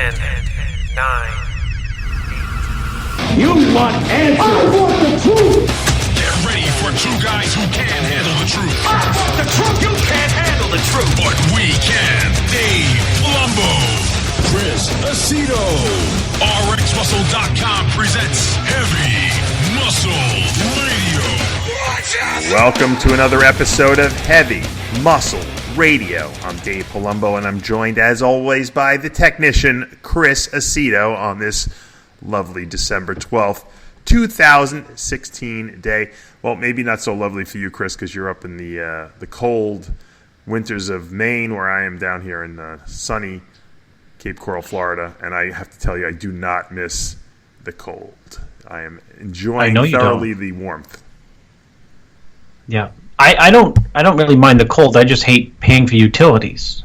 10, 9. You want answers? I want the truth! Get ready for two guys who can't handle the truth. I want the truth! You can't handle the truth! But we can. Dave Palumbo, Chris Aceto. RxMuscle.com presents Heavy Muscle Radio. Welcome to another episode of Heavy Muscle Radio. I'm Dave Palumbo, and I'm joined, as always, by the technician, Chris Aceto, on this lovely December 12th, 2016 day. Well, maybe not so lovely for you, Chris, because you're up in the cold winters of Maine, where I am down here in sunny Cape Coral, Florida, and I have to tell you, I do not miss the cold. I am enjoying thoroughly the warmth. Yeah, I don't really mind the cold. I just hate paying for utilities.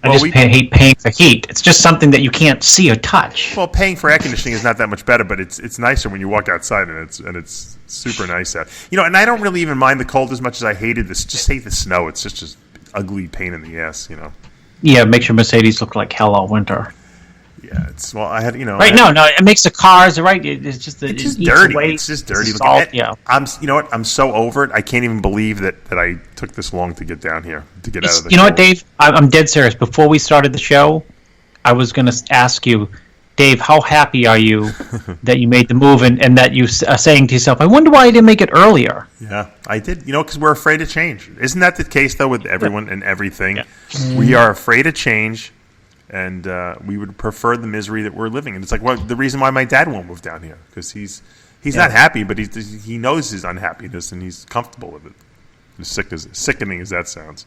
Hate paying for heat. It's just something that you can't see or touch. Well, paying for air conditioning is not that much better, but it's nicer when you walk outside and it's super nice out. You know, and I don't really even mind the cold as much as I hated this. Just hate the snow. It's just ugly pain in the ass. You know. Yeah, it makes your Mercedes look like hell all winter. Yeah, it makes the cars right. It's just dirty. It's just dirty. I'm so over it. I can't even believe that I took this long to get down here to get out of the. You know what, Dave? I'm dead serious. Before we started the show, I was going to ask you, Dave, how happy are you that you made the move and that you are saying to yourself, I wonder why I didn't make it earlier. Yeah, I did. You know, because we're afraid of change. Isn't that the case though with everyone and everything? Yeah. We are afraid of change. And we would prefer the misery that we're living in. It's like the reason why my dad won't move down here, because he's not happy, but he knows his unhappiness and he's comfortable with it. As sickening as that sounds.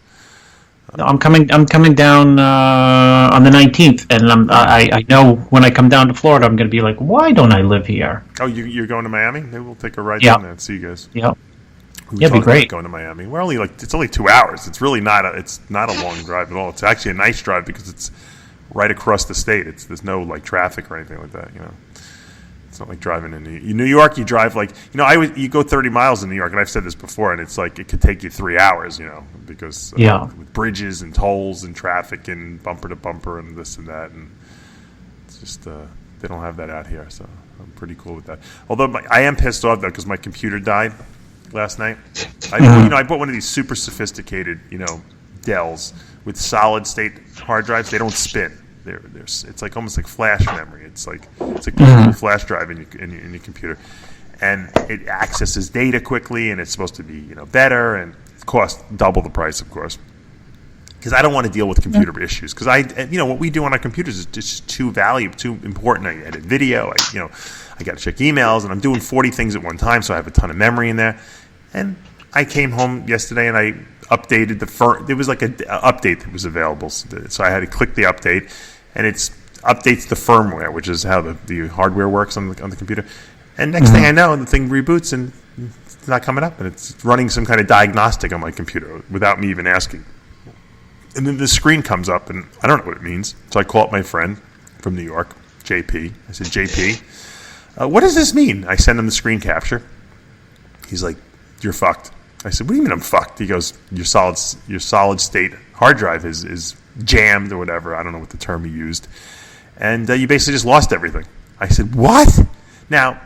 I'm coming down on the 19th, and I know when I come down to Florida, I'm going to be like, why don't I live here? Oh, you're going to Miami? Maybe we'll take a ride down there and see you guys. Yeah. It'd be great going to Miami. We're only it's only 2 hours. It's really not a long drive at all. It's actually a nice drive because it's right across the state. There's no traffic or anything like that. You know, it's not like driving in New York. You drive you go 30 miles in New York, and I've said this before, and it's like it could take you 3 hours. You know, because with bridges and tolls and traffic and bumper to bumper and this and that, and it's just they don't have that out here. So I'm pretty cool with that. Although I am pissed off though because my computer died last night. I bought one of these super sophisticated Dells with solid state hard drives. They don't spin. It's like almost like flash memory. It's like a flash drive in your computer, and it accesses data quickly, and it's supposed to be better, and it costs double the price, of course. Because I don't want to deal with computer issues. Because what we do on our computers is just too important. I edit video. I got to check emails, and I'm doing 40 things at one time, so I have a ton of memory in there. And I came home yesterday, and I updated there was like an update that was available, so I had to click the update, and it updates the firmware, which is how the hardware works on the computer. And next thing I know, the thing reboots, and it's not coming up, and it's running some kind of diagnostic on my computer without me even asking. And then the screen comes up, and I don't know what it means. So I call up my friend from New York, JP. I said, JP, what does this mean? I send him the screen capture. He's like, you're fucked. I said, what do you mean I'm fucked? He goes, your solid state hard drive is jammed or whatever. I don't know what the term he used. And you basically just lost everything. I said, what? Now,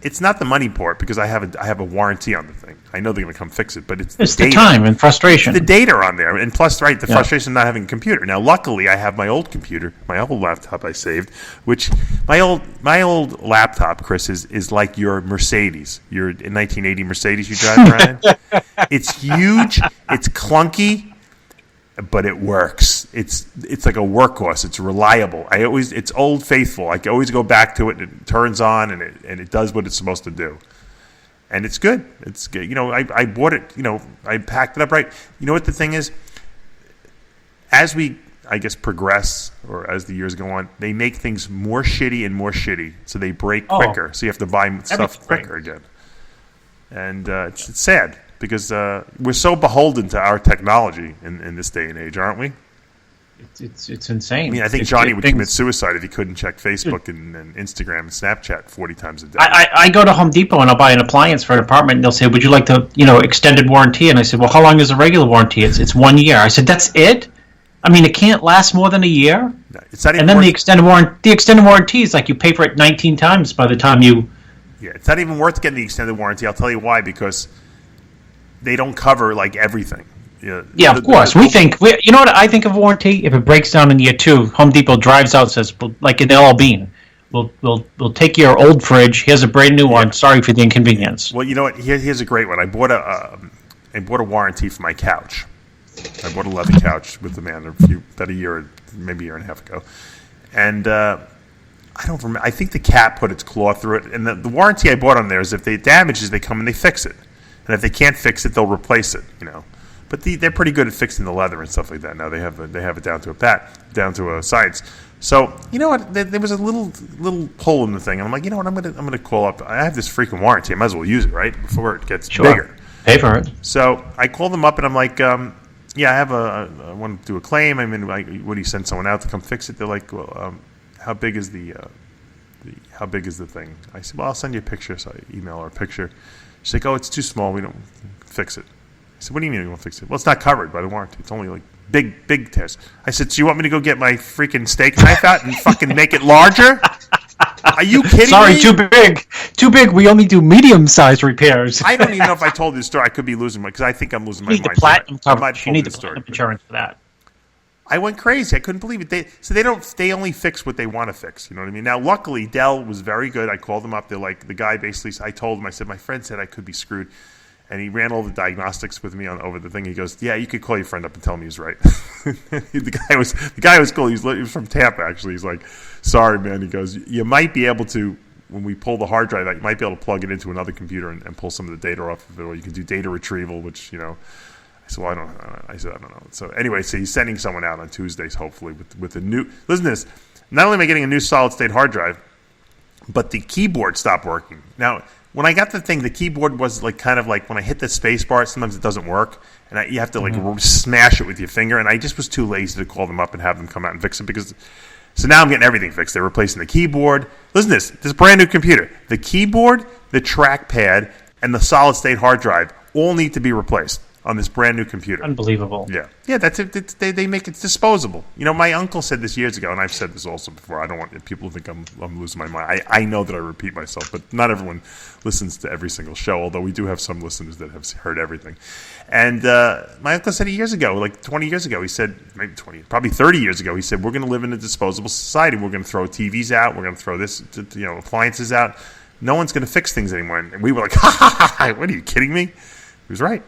it's not the money part because I have a warranty on the thing. I know they're going to come fix it, but it's the time and frustration. The data on there. And plus, the frustration of not having a computer. Now, luckily, I have my old computer, my old laptop I saved, which my old laptop, Chris, is like your Mercedes. Your 1980 Mercedes you drive around in. It's huge. It's clunky. But it works. It's like a workhorse. It's reliable. It's old faithful. I can always go back to it. And it turns on and it does what it's supposed to do, and it's good. It's good. I bought it. I packed it up right. You know what the thing is? As we progress, or as the years go on, they make things more shitty and more shitty, so they break quicker. So you have to buy stuff quicker again, and it's sad. Because we're so beholden to our technology in this day and age, aren't we? It's insane. I mean, I think Johnny would commit suicide if he couldn't check Facebook and Instagram and Snapchat 40 times a day. I go to Home Depot and I'll buy an appliance for an apartment, and they'll say, would you like the extended warranty? And I said, well, how long is a regular warranty? It's 1 year. I said, that's it? I mean, it can't last more than a year. No, it's not even And then worth, the extended warranty is like you pay for it 19 times by the time you. yeah, it's not even worth getting the extended warranty. I'll tell you why, because they don't cover like everything. Yeah, of course. You know what I think of warranty? If it breaks down in year 2, Home Depot drives out and says, like in LL Bean, we'll take your old fridge. Here's a brand new one. Sorry for the inconvenience. Well, you know what? Here's a great one. I bought a warranty for my couch. I bought a leather couch with the man about a year, maybe a year and a half ago, and I don't remember. I think the cat put its claw through it, and the warranty I bought on there is if it damages, they come and they fix it, and if they can't fix it, they'll replace it. But they're pretty good at fixing the leather and stuff like that. Now they have it down to a science. So you know what? There was a little hole in the thing, and I'm like, you know what? I'm gonna call up. I have this freaking warranty. I might as well use it, right, before it gets bigger. Pay for it. So I called them up, and I'm like, yeah, I want to do a claim. I mean, what do you send someone out to come fix it? They're like, well, how big is how big is the thing? I said, well, I'll send you a picture. So I email her a picture. She's like, oh, it's too small. We don't fix it. I said, what do you mean you won't fix it? Well, it's not covered by the warranty. It's only like big tears. I said, so you want me to go get my freaking steak knife out and fucking make it larger? Are you kidding me? Sorry, too big. Too big. We only do medium-sized repairs. I don't even know if I told this story. I could be losing my, because I think I'm losing my mind. You need the platinum coverage. You need the story. platinum insurance for that. I went crazy. I couldn't believe it. They only fix what they want to fix. You know what I mean? Now, luckily, Dell was very good. I called them up. They're like, the guy basically, I told him, I said, my friend said I could be screwed. And he ran all the diagnostics with me over the thing. He goes, yeah, you could call your friend up and tell him he was right. the guy was cool. He was from Tampa, actually. He's like, sorry, man. He goes, you might be able to, when we pull the hard drive out, you might be able to plug it into another computer and pull some of the data off of it, or you can do data retrieval, which, I said, well, I don't know. So anyway, so he's sending someone out on Tuesdays, hopefully, with a new, listen to this, not only am I getting a new solid-state hard drive, but the keyboard stopped working. Now, when I got the thing, the keyboard was kind of like when I hit the space bar, sometimes it doesn't work, and you have to smash it with your finger, and I just was too lazy to call them up and have them come out and fix it so now I'm getting everything fixed. They're replacing the keyboard. Listen to this brand new computer. The keyboard, the trackpad, and the solid-state hard drive all need to be replaced on this brand new computer. Unbelievable. Yeah, that's it. They make it disposable. My uncle said this years ago, and I've said this also before. I don't want people to think I'm losing my mind. I know that I repeat myself, but not everyone listens to every single show, although we do have some listeners that have heard everything. And my uncle said it years ago, like 20 years ago. He said, maybe 20, probably 30 years ago, he said, we're going to live in a disposable society. We're going to throw TVs out. We're going to throw appliances out. No one's going to fix things anymore. And we were like, ha, ha, ha, ha. What, are you kidding me? He was right.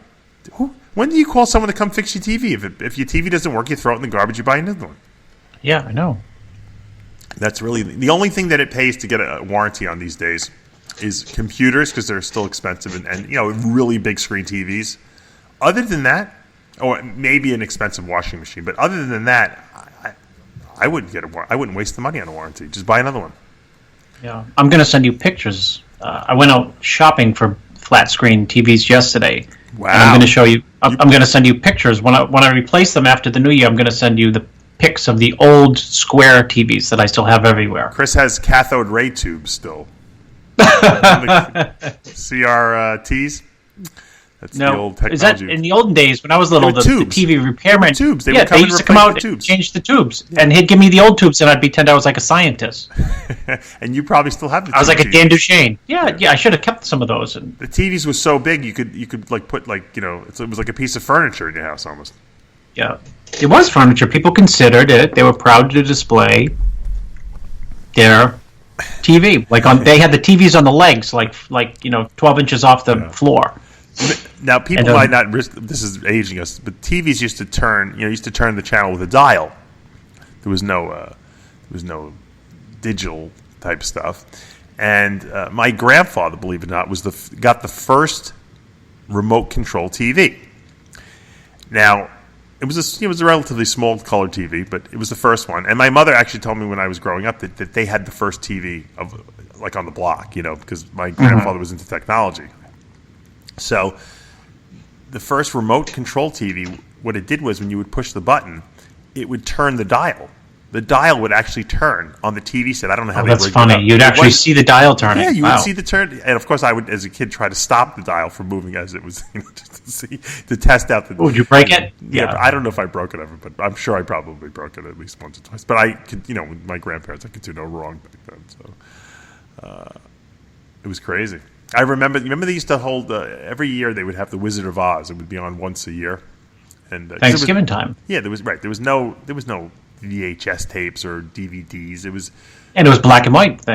When do you call someone to come fix your TV? If your TV doesn't work, you throw it in the garbage, you buy a new one. Yeah, I know. That's really the only thing that it pays to get a warranty on these days is computers, because they're still expensive, and really big screen TVs. Other than that, or maybe an expensive washing machine, but other than that, I wouldn't waste the money on a warranty. Just buy another one. Yeah, I'm going to send you pictures. I went out shopping for flat screen TVs yesterday. Wow. And I'm going to show you. I'm going to send you pictures when I replace them after the new year. I'm going to send you the pics of the old square TVs that I still have everywhere. Chris has cathode ray tubes still. CRTs. That's the old technology. Is that in the olden days when I was little? The TV repairman tubes. They used to come out and change the tubes, and he'd give me the old tubes, and I'd pretend I was like a scientist. And you probably still have the. I was like a Dan Duchesne. Yeah. I should have kept some of those. And the TVs was so big you could put it was like a piece of furniture in your house almost. Yeah, it was furniture. People considered it. They were proud to display their TV. They had the TVs on the legs, 12 inches off the floor. Now, people might not risk. This is aging us, but TVs used to turn. Used to turn the channel with a dial. There was no digital type stuff. And my grandfather, believe it or not, got the first remote control TV. Now, it was a relatively small color TV, but it was the first one. And my mother actually told me when I was growing up that they had the first TV on the block, because my grandfather was into technology. So the first remote control TV, what it did was when you would push the button, it would turn the dial. the dial would actually turn on the TV set. I don't know how they that's rigged funny. it up. You'd actually see the dial turning. Yeah, you Wow. would see the turn. And, of course, I would, as a kid, try to stop the dial from moving as it was, just to test out the... Would you break it? Yeah, but I don't know if I broke it ever, but I'm sure I probably broke it at least once or twice. But I could, with my grandparents, I could do no wrong back then. So it was crazy. I remember they used to hold, every year they would have the Wizard of Oz. It would be on once a year. And Thanksgiving time. Yeah, there was no VHS tapes or DVDs. It was black and white.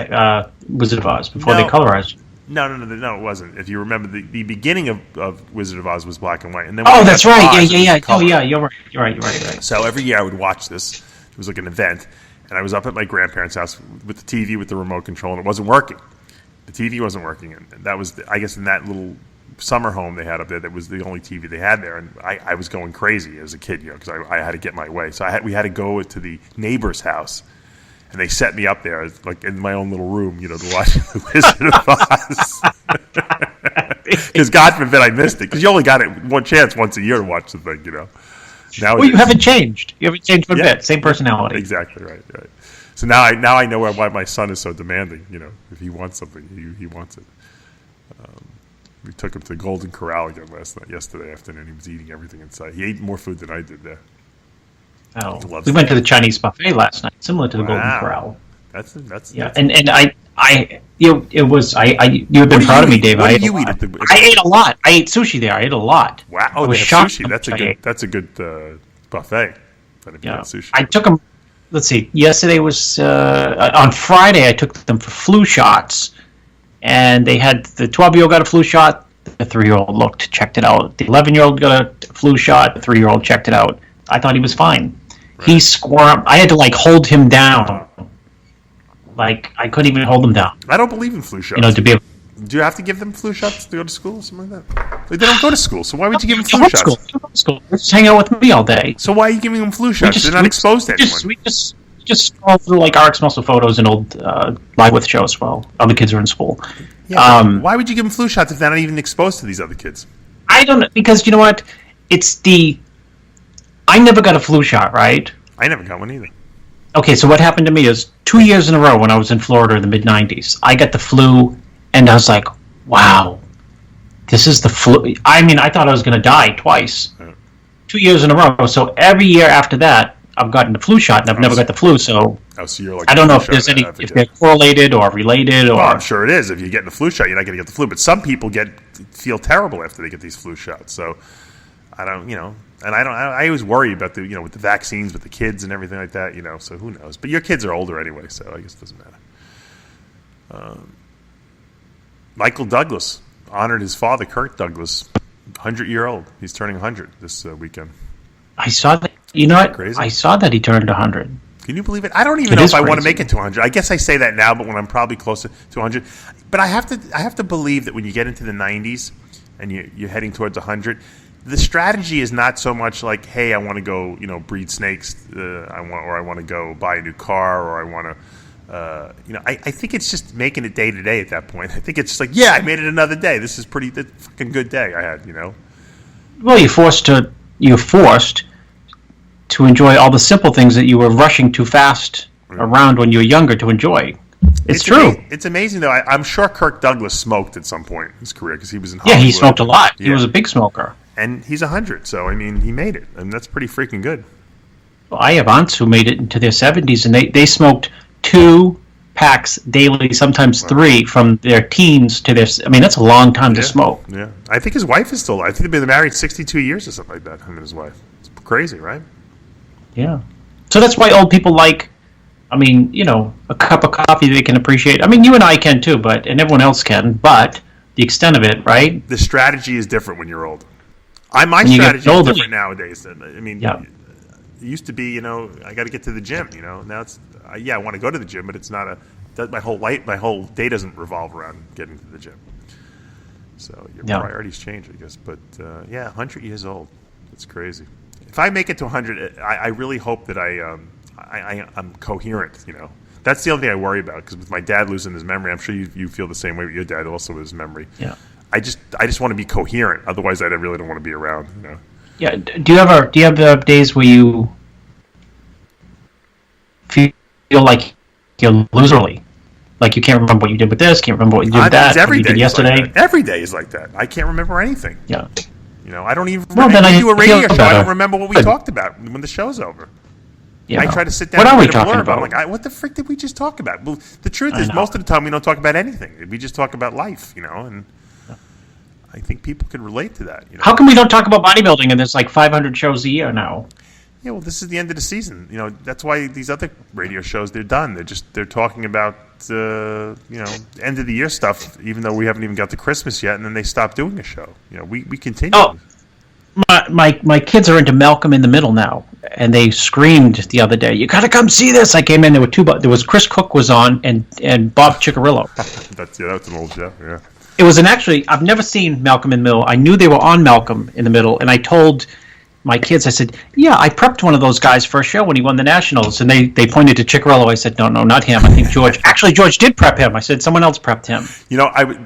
Wizard of Oz before they colorized. No, it wasn't. If you remember, the beginning of Wizard of Oz was black and white, and then that's right. Yeah. Oh, yeah. You're right. So every year I would watch this. It was like an event, and I was up at my grandparents' house with the TV with the remote control, and it wasn't working. The TV wasn't working, and that was, I guess, in that little summer home they had up there, that was the only TV they had there, and I was going crazy as a kid, because I had to get my way. So we had to go to the neighbor's house, and they set me up there, like in my own little room, to watch the Wizard of Oz. Because God forbid I missed it, because you only got it one chance once a year to watch the thing, Now you haven't changed. You haven't changed one bit. Same personality. Exactly right. So now I know why my son is so demanding. If he wants something, he wants it. We took him to the Golden Corral again yesterday afternoon. He was eating everything inside. He ate more food than I did there. Oh, we went to the Chinese buffet last night, similar to the Golden Corral. That's and you have been proud of me, Dave. What did you eat at I ate a lot. I ate sushi there. I ate a lot. Wow, I was they have shocked. sushi. That's a good buffet. Sushi. I took them. Let's see. Yesterday was on Friday. I took them for flu shots. And they had the 12-year-old got a flu shot. The 3-year-old checked it out. The 11-year-old got a flu shot. The 3-year-old checked it out. I thought he was fine. Right. He squirmed. I had to hold him down. I couldn't even hold him down. I don't believe in flu shots. To be able. Do you have to give them flu shots to go to school or something like that? They don't go to school, so why would you give them flu shots? School. They just hang out with me all day. So why are you giving them flu shots? They're not exposed to anyone. We just scroll through RxMuscle photos and old Live With shows while other kids are in school. Yeah, why would you give them flu shots if they're not even exposed to these other kids? I don't know, because you know what? I never got a flu shot, right? I never got one either. Okay, so what happened to me is 2 years in a row when I was in Florida in the mid-'90s, I got the flu, and I was like, wow, this is the flu. I mean, I thought I was going to die twice. 2 years in a row. So every year after that, I've gotten the flu shot, and I've never got the flu, so you're I don't know if there's if they're correlated or related. Or I'm sure it is. If you get the flu shot, you're not going to get the flu. But some people feel terrible after they get these flu shots. So I don't, and I always worry about with the vaccines with the kids and everything like that, so who knows. But your kids are older anyway, so I guess it doesn't matter. Michael Douglas honored his father, Kirk Douglas, 100-year-old. He's turning 100 this weekend. I saw that. You know what? Crazy. I saw that he turned 100. Can you believe it? I don't even know if I want to make it to 100. I guess I say that now, but when I'm probably closer to 100. But I have to believe that when you get into the 90s and you're heading towards 100, the strategy is not so much like, hey, I want to go, breed snakes, I want to go buy a new car, or I want to, I think it's just making it day to day at that point. I think it's just like, yeah, I made it another day. This is pretty fucking good day I had, Well, you're forced to enjoy all the simple things that you were rushing too fast around when you were younger to enjoy. It's true. It's amazing, though. I'm sure Kirk Douglas smoked at some point in his career because he was in Hollywood. Yeah, he smoked a lot. Yeah. He was a big smoker. And he's 100, so, I mean, he made it. And that's pretty freaking good. Well, I have aunts who made it into their 70s, and they smoked 2 packs daily, sometimes 3, from their teens to their... I mean, that's a long time to smoke. Yeah. I think his wife is still alive. I think they've been married 62 years or something like that, him and his wife. It's crazy, right? Yeah. So that's why old people like, a cup of coffee they can appreciate. I mean, you and I can too, and everyone else can, but the extent of it, right? The strategy is different when you're old. My strategy is different nowadays. I mean, it used to be, I got to get to the gym, Now it's, I want to go to the gym, but it's not my whole day doesn't revolve around getting to the gym. So your priorities change, I guess. But, 100 years old. It's crazy. If I make it to 100, I really hope that I'm coherent, That's the only thing I worry about, because with my dad losing his memory, I'm sure you feel the same way with your dad also with his memory. Yeah. I just want to be coherent. Otherwise, I really don't want to be around, Yeah. Do you have days where you feel like you're loserly. Like you can't remember what you did with this, can't remember what you did with that, every what you day did yesterday. Like every day is like that. I can't remember anything. Yeah. I don't even Well, then I do a radio feel show. I better. don't remember what we talked about when the show's over. Yeah. I try to sit down What and are we read a talking blurb. about? I'm like, what the frick did we just talk about? Well, the truth I is, know. most of the time we don't talk about anything. We just talk about life, and I think people can relate to that. How come we don't talk about bodybuilding and there's like 500 shows a year now? Yeah, well, this is the end of the season. That's why these other radio shows, they're done. They're talking about end of the year stuff, even though we haven't even got to Christmas yet, and then they stop doing a show. We continue. Oh, my kids are into Malcolm in the Middle now, and they screamed the other day, "You got to come see this!" I came in, there were two. There was Chris Cook was on, and Bob Ciccarello. That's an old show. Yeah. It was I've never seen Malcolm in the Middle. I knew they were on Malcolm in the Middle, and I told my kids, I said, yeah, I prepped one of those guys for a show when he won the Nationals, and they pointed to Ciccarello. I said, no, not him. I think George. Actually, George did prep him. I said, someone else prepped him.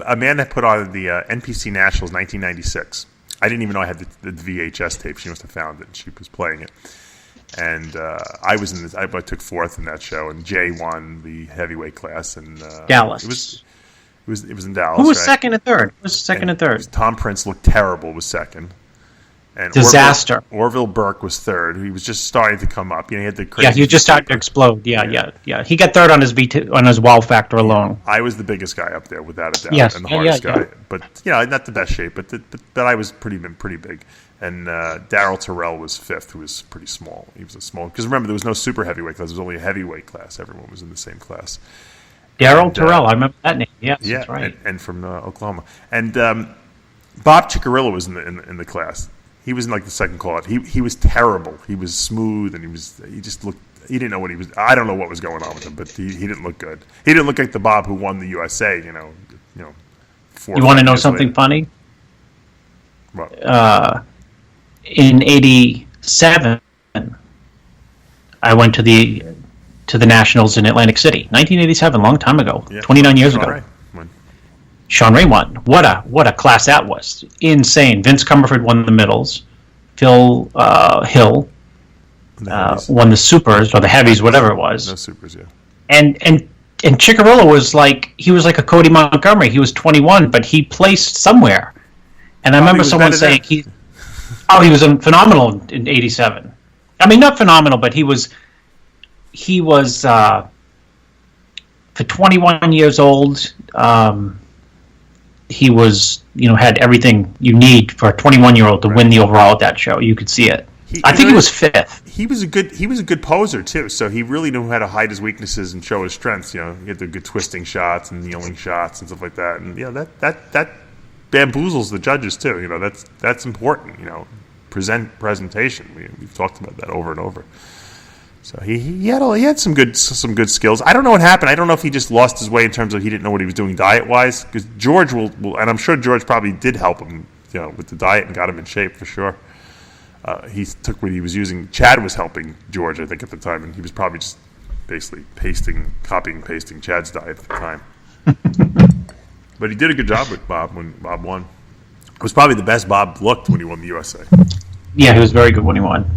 Amanda put on the NPC Nationals 1996. I didn't even know I had the VHS tape. She must have found it, and she was playing it. And I was in this. I took fourth in that show, and Jay won the heavyweight class. And Dallas. It was in Dallas. Who was right? second and third? Who was second and third? Tom Prince looked terrible. Was second. And Disaster. Orville Burke was third. He was just starting to come up. He had the crazy. Yeah, he just started to explode. Yeah. He got third on his wow factor alone. I was the biggest guy up there, without a doubt, Yes. and the hardest guy. Yeah. But not the best shape, but I was pretty big. And Darryl Terrell was fifth, who was pretty small. He was a small, because remember there was no super heavyweight class. There was only a heavyweight class. Everyone was in the same class. Darryl Terrell, I remember that name. Yes, Yeah, that's right. and from Oklahoma. And Bob Ciccarello was in the class. He was in like the second call-out. He was terrible. He was smooth, and he just looked. He didn't know what he was. I don't know what was going on with him, but he didn't look good. He didn't look like the Bob who won the USA. You want to know something funny? What? In '87, I went to the Nationals in Atlantic City. 1987, long time ago. Yeah. 29 years All ago. right. Sean Ray won. What a class that was! Insane. Vince Cumberford won the middles. Phil Hill won the supers or the heavies, whatever it was. No supers, yeah. And Ciccarello was like a Cody Montgomery. He was 21, but he placed somewhere. And I remember someone saying he was phenomenal in '87. I mean, not phenomenal, but he was for 21 years old. He was, had everything you need for a 21-year-old to win the overall at that show. You could see it. I think he was fifth. He was a good poser too. So he really knew how to hide his weaknesses and show his strengths. He had the good twisting shots and kneeling shots and stuff like that. And that bamboozles the judges too. That's important. Presentation. We've talked about that over and over. So he had some good skills. I don't know what happened. I don't know if he just lost his way in terms of he didn't know what he was doing diet wise. Because George will, and I'm sure George probably did help him, with the diet and got him in shape for sure. He took what he was using. Chad was helping George, I think, at the time, and he was probably just basically copying and pasting Chad's diet at the time. But he did a good job with Bob when Bob won. It was probably the best Bob looked when he won the USA. Yeah, he was very good when he won.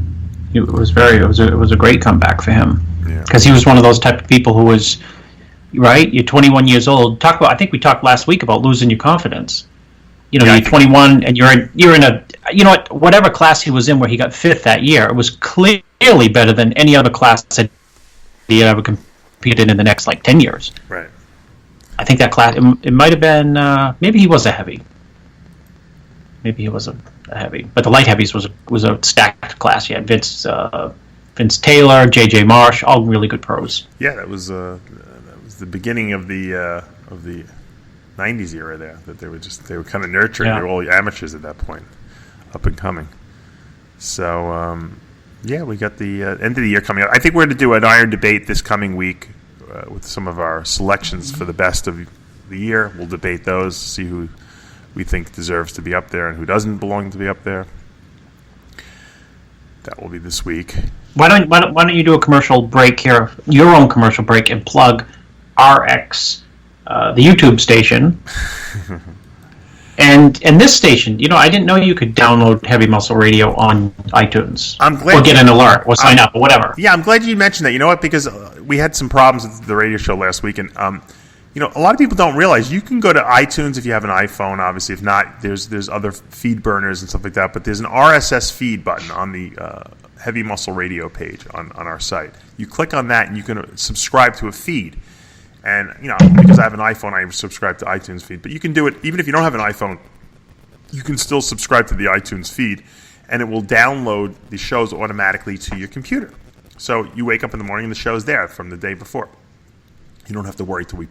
It was a great comeback for him because Yeah. he was one of those type of people who was right. You're 21 years old. I think we talked last week about losing your confidence. You're 21 and you're in a whatever class he was in where he got fifth that year. It was clearly better than any other class that he had ever competed in the next 10 years. Right. I think that class it might have been maybe he was a heavy. Maybe he was a heavy, but the light heavies was a stacked class. You had Vince Taylor, J.J. Marsh, all really good pros. Yeah, that was the beginning of the '90s era there. That they were kind of nurturing. Yeah. They were all amateurs at that point, up and coming. So we got the end of the year coming up. I think we're going to do an iron debate this coming week with some of our selections for the best of the year. We'll debate those, see who we think deserves to be up there and who doesn't belong to be up there. That will be this week. Why don't you do a commercial break here, your own commercial break, and plug RX, the YouTube station. And this station, I didn't know you could download Heavy Muscle Radio on iTunes. I'm glad or get an alert, or sign up, or whatever. Yeah, I'm glad you mentioned that. You know what? Because we had some problems with the radio show last week, and a lot of people don't realize you can go to iTunes if you have an iPhone. Obviously, if not, there's other feed burners and stuff like that. But there's an RSS feed button on the Heavy Muscle Radio page on our site. You click on that, and you can subscribe to a feed. And, because I have an iPhone, I subscribe to iTunes feed. But you can do it, even if you don't have an iPhone, you can still subscribe to the iTunes feed, and it will download the shows automatically to your computer. So you wake up in the morning, and the show's there from the day before. You don't have to worry till we,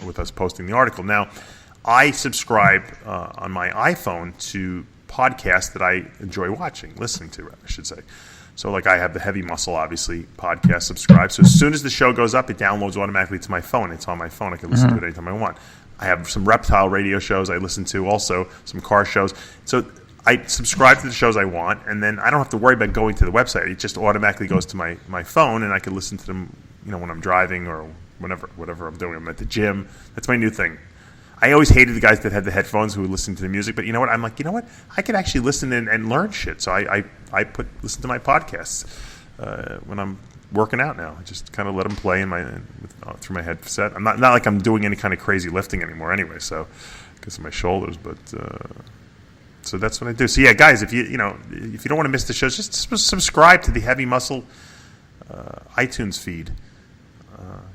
with us posting the article. Now, I subscribe on my iPhone to podcasts that I enjoy listening to, I should say. So, like, I have the Heavy Muscle, obviously, podcast subscribed. So as soon as the show goes up, it downloads automatically to my phone. It's on my phone. I can listen to it anytime I want. I have some reptile radio shows I listen to, also some car shows. So I subscribe to the shows I want, and then I don't have to worry about going to the website. It just automatically goes to my phone, and I can listen to them, when I'm driving or whatever I'm doing. I'm at the gym. That's my new thing. I always hated the guys that had the headphones who would listen to the music, but you know what? I'm like, I could actually listen and learn shit. So I listen to my podcasts when I'm working out now. I just kind of let them play through my headset. I'm not like I'm doing any kind of crazy lifting anymore anyway, so because of my shoulders. But so that's what I do. So yeah, guys, if you don't want to miss the shows, just subscribe to the Heavy Muscle iTunes feed.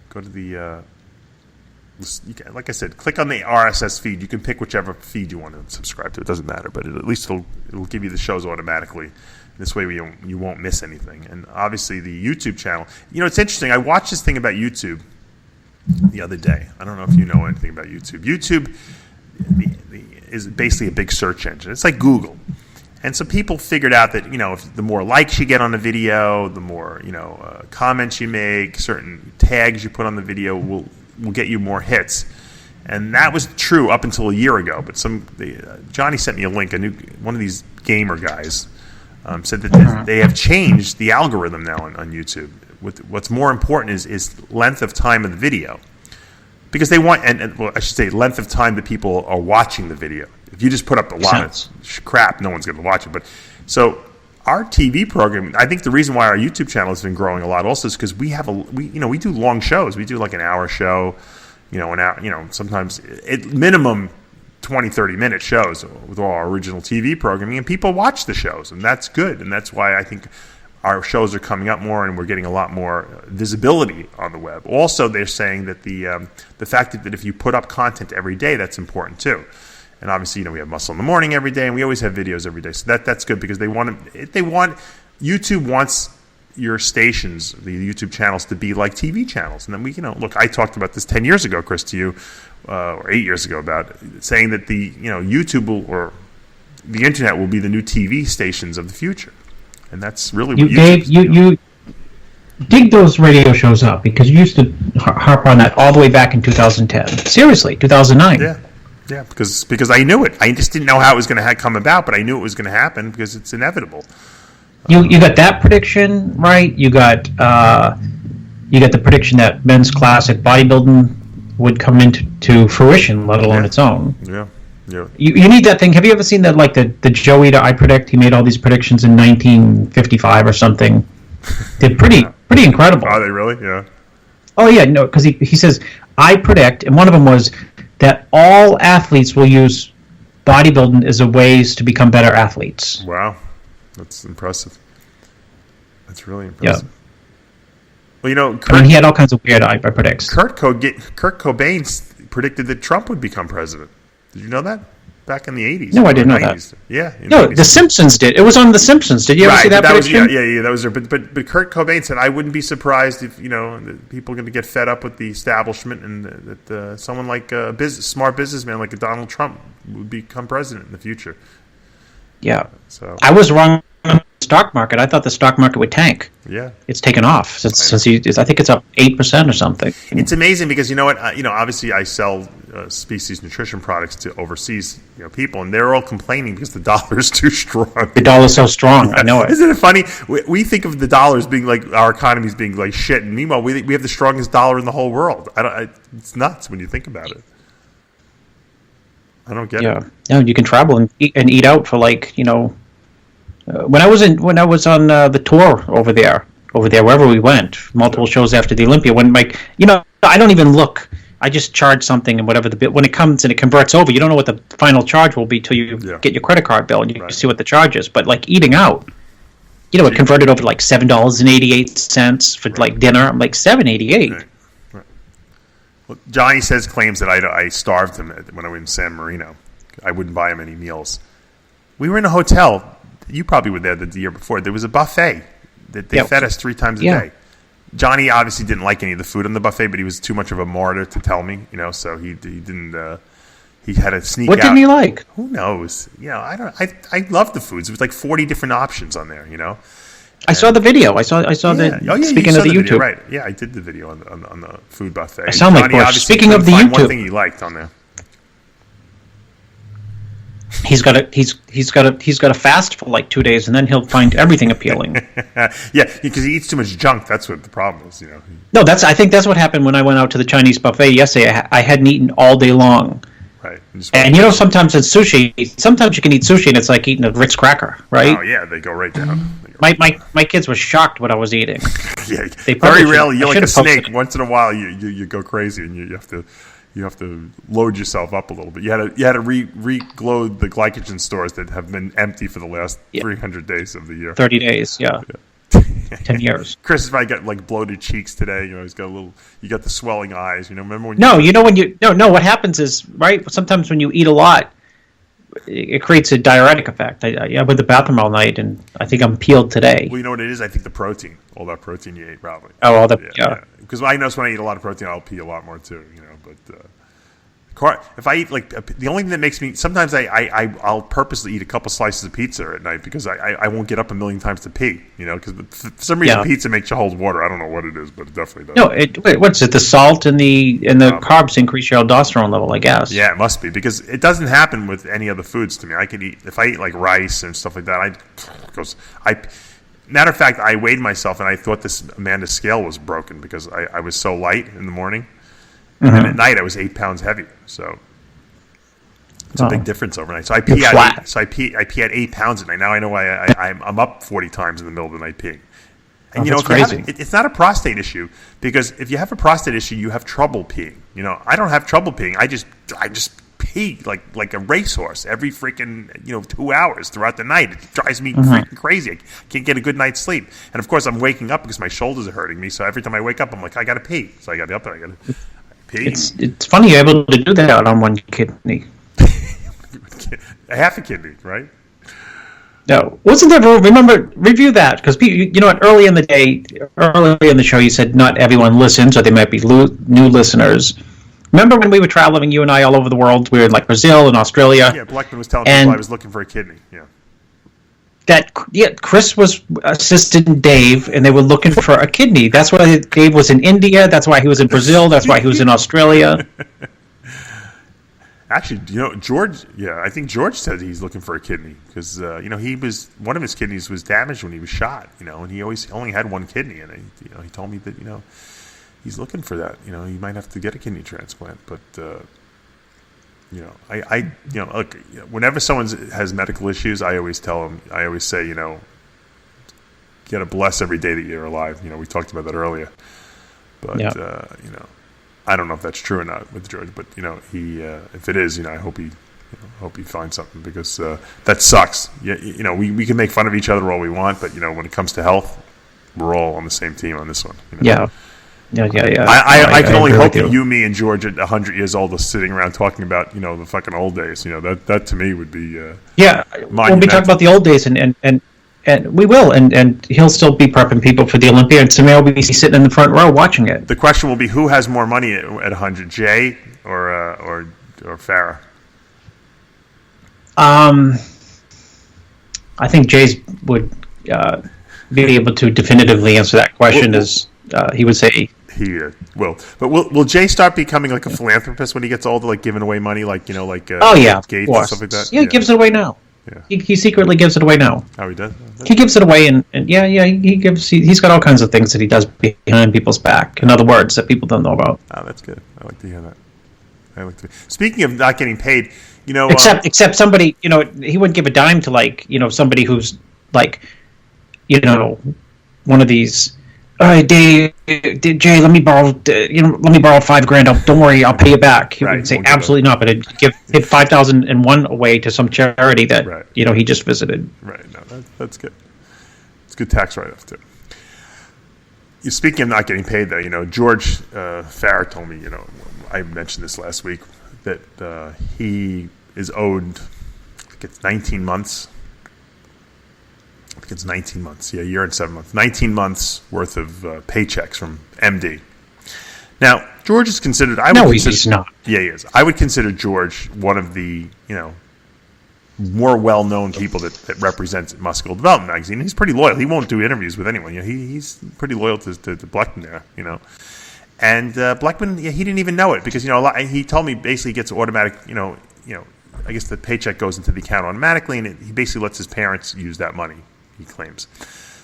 Go to the like I said, click on the RSS feed. You can pick whichever feed you want to subscribe to. It doesn't matter, but at least it'll give you the shows automatically. This way you won't miss anything. And obviously the YouTube channel. It's interesting. I watched this thing about YouTube the other day. I don't know if you know anything about YouTube. YouTube is basically a big search engine. It's like Google. And so people figured out that, if the more likes you get on a video, the more, comments you make, certain tags you put on the video will get you more hits. And that was true up until a year ago. But Johnny sent me a link. One of these gamer guys said that they have changed the algorithm now on YouTube. What's more important is length of time of the video. Because they want, I should say, length of time that people are watching the video. If you just put up a lot of crap, no one's going to watch it. But so our TV program, I think the reason why our YouTube channel has been growing a lot also is because we do long shows. We do like an hour show, an hour, sometimes at minimum 20, 30-minute shows with all our original TV programming, and people watch the shows, and that's good. And that's why I think our shows are coming up more, and we're getting a lot more visibility on the web. Also, they're saying that the fact that if you put up content every day, that's important too. And obviously, we have Muscle in the Morning every day, and we always have videos every day. So that's good because YouTube wants your stations, the YouTube channels, to be like TV channels. And then look, I talked about this 10 years ago, Chris, to you, or 8 years ago, about saying that YouTube or the internet will be the new TV stations of the future. And that's really what you dig those radio shows up, because you used to harp on that all the way back in 2010. Seriously, 2009. Yeah, because I knew it. I just didn't know how it was going to come about, but I knew it was going to happen because it's inevitable. You got that prediction right. You got the prediction that men's classic bodybuilding would come into fruition, let alone its own. Yeah. You need that thing. Have you ever seen that, like the Joey to I Predict? He made all these predictions in 1955 or something. They're pretty incredible. Are they really? Yeah. Oh yeah, no, because he says I predict, and one of them was that all athletes will use bodybuilding as a ways to become better athletes. Wow, that's impressive. That's really impressive. Yeah. Well, he had all kinds of weird I predicts. Kurt Cobain predicted that Trump would become president. Did you know that? Back in the 80s. No, I didn't know that. Yeah. No, The Simpsons did. It was on The Simpsons. Did you ever see that prediction? Yeah, that was there. But Kurt Cobain said, I wouldn't be surprised if, that people are going to get fed up with the establishment, and that someone like a smart businessman like Donald Trump would become president in the future. Yeah. So I was wrong on the stock market. I thought the stock market would tank. Yeah. It's taken off since I think it's up 8% or something. It's amazing because you know what? Obviously I sell species nutrition products to overseas people, and they're all complaining because the dollar is too strong. The dollar's so strong. I know it. Isn't it funny? We think of the dollar as being like our economy as being like shit, and meanwhile we have the strongest dollar in the whole world. It's nuts when you think about it. I don't get Yeah, it. no, you can travel and eat out for like when I was on the tour over there wherever we went, multiple shows after the Olympia. When I don't even look. I just charge something and whatever the bill when it comes and it converts over. You don't know what the final charge will be till you get your credit card bill and you see what the charge is. But like eating out, it converted over to like $7.88 for like dinner. I'm like $7.88. Right. Well, Johnny claims that I starved him when I went in San Marino. I wouldn't buy him any meals. We were in a hotel. You probably were there the year before. There was a buffet that they fed us 3 times a day. Johnny obviously didn't like any of the food on the buffet, but he was too much of a martyr to tell me, so he didn't. He had to sneak out. What didn't he like? Who knows? I love the foods. It was like 40 different options on there. I saw the video. I saw the. Oh, yeah, speaking of the YouTube, video, right? Yeah, I did the video on the food buffet. I sound like Bush. Speaking of the YouTube, one thing he liked on there. He's got to fast for like 2 days, and then he'll find everything appealing. Yeah, because he eats too much junk. That's what the problem is. No, I think that's what happened when I went out to the Chinese buffet yesterday. I hadn't eaten all day long. Right. And sometimes in sushi, sometimes you can eat sushi and it's like eating a Ritz cracker, right? Oh yeah, they go right down. My kids were shocked what I was eating. Yeah, very rarely. You're like a snake. Once in a while, you go crazy and you have to load yourself up a little bit. You had to re-load the glycogen stores that have been empty for the last 300 days of the year. 30 days, yeah. 10 years. Chris has probably got like bloated cheeks today. He's got you got the swelling eyes. Remember when? What happens is, right, sometimes when you eat a lot, it creates a diuretic effect. I went to the bathroom all night, and I think I'm peeled today. Well, you know what it is? I think the protein, all that protein you ate, probably. Oh, all that, yeah. Because I notice when I eat a lot of protein, I'll pee a lot more too. But if I eat the only thing that makes me sometimes I'll purposely eat a couple slices of pizza at night because I won't get up a million times to pee. Because for some reason pizza makes you hold water. I don't know what it is, but it definitely does. No, what's it? The salt and the carbs increase your aldosterone level, I guess. Yeah, it must be because it doesn't happen with any other foods to me. I could eat if I eat like rice and stuff like that. Matter of fact, I weighed myself and I thought this Amanda's scale was broken because I was so light in the morning. And then at night I was 8 pounds heavier. So it's a big difference overnight. So I pee at 8 pounds at night. Now I know why I'm up 40 times in the middle of the night peeing. And that's crazy. It's not a prostate issue because if you have a prostate issue, you have trouble peeing. I don't have trouble peeing. I just pee like a racehorse every freaking 2 hours throughout the night. It drives me freaking crazy. I can't get a good night's sleep. And of course I'm waking up because my shoulders are hurting me. So every time I wake up, I'm like, I gotta pee. So I gotta be up there. I gotta pee. It's funny you're able to do that on one kidney. Half a kidney, right? No, wasn't there? Remember, review that because early in the show, you said not everyone listens, or they might be new listeners. Remember when we were traveling, you and I, all over the world? We were in like Brazil and Australia. Yeah, Blackman was telling people I was looking for a kidney. Yeah. Chris was assisting Dave, and they were looking for a kidney. That's why Dave was in India. That's why he was in Brazil. That's why he was in Australia. Actually, George. Yeah, I think George said he's looking for a kidney because he was one of his kidneys was damaged when he was shot. And he always only had one kidney, and he told me that he's looking for that. He might have to get a kidney transplant, but. Look, whenever someone has medical issues, I always say, you got to bless every day that you're alive. We talked about that earlier. But, I don't know if that's true or not with George, but, he, if it is, I hope he finds something because that sucks. We can make fun of each other all we want, but, when it comes to health, we're all on the same team on this one. Yeah. Yeah. I can only hope that you, me, and George at 100 years old are sitting around talking about, the fucking old days. That to me would be we'll be talking about the old days, and we will, and he'll still be prepping people for the Olympia, and Samir will be sitting in the front row watching it. The question will be, who has more money at 100, Jay or Farrah? I think Jay would be able to definitively answer that question, as he would say. He will, but will Jay start becoming like a philanthropist when he gets older, like giving away money, like Gates and stuff like that? Yeah, he gives it away now. Yeah. He secretly gives it away now. Oh, he does. He gives it away, and he gives. He's got all kinds of things that he does behind people's back. In other words, that people don't know about. Oh, that's good. I like to hear that. Speaking of not getting paid, except somebody, he wouldn't give a dime to somebody who's one of these. All right, Dave, Jay, let me borrow $5,000. Don't worry, I'll pay you back. He would say absolutely not, but hit $5,001 away to some charity that he just visited. Right, no, that's good. It's a good tax write-off too. Speaking of not getting paid, though, George Farrer told me, I mentioned this last week, that he is owed, I think it's 19 months. I think it's 19 months. Yeah, a year and 7 months. 19 months worth of paychecks from MD. Now, George is considered... he's not. Yeah, he is. I would consider George one of the, more well-known people that represents Muscular Development magazine. He's pretty loyal. He won't do interviews with anyone. He's pretty loyal to Bleckman there, And Bleckman, he didn't even know it because, he told me basically he gets automatic, I guess the paycheck goes into the account automatically, and he basically lets his parents use that money, he claims.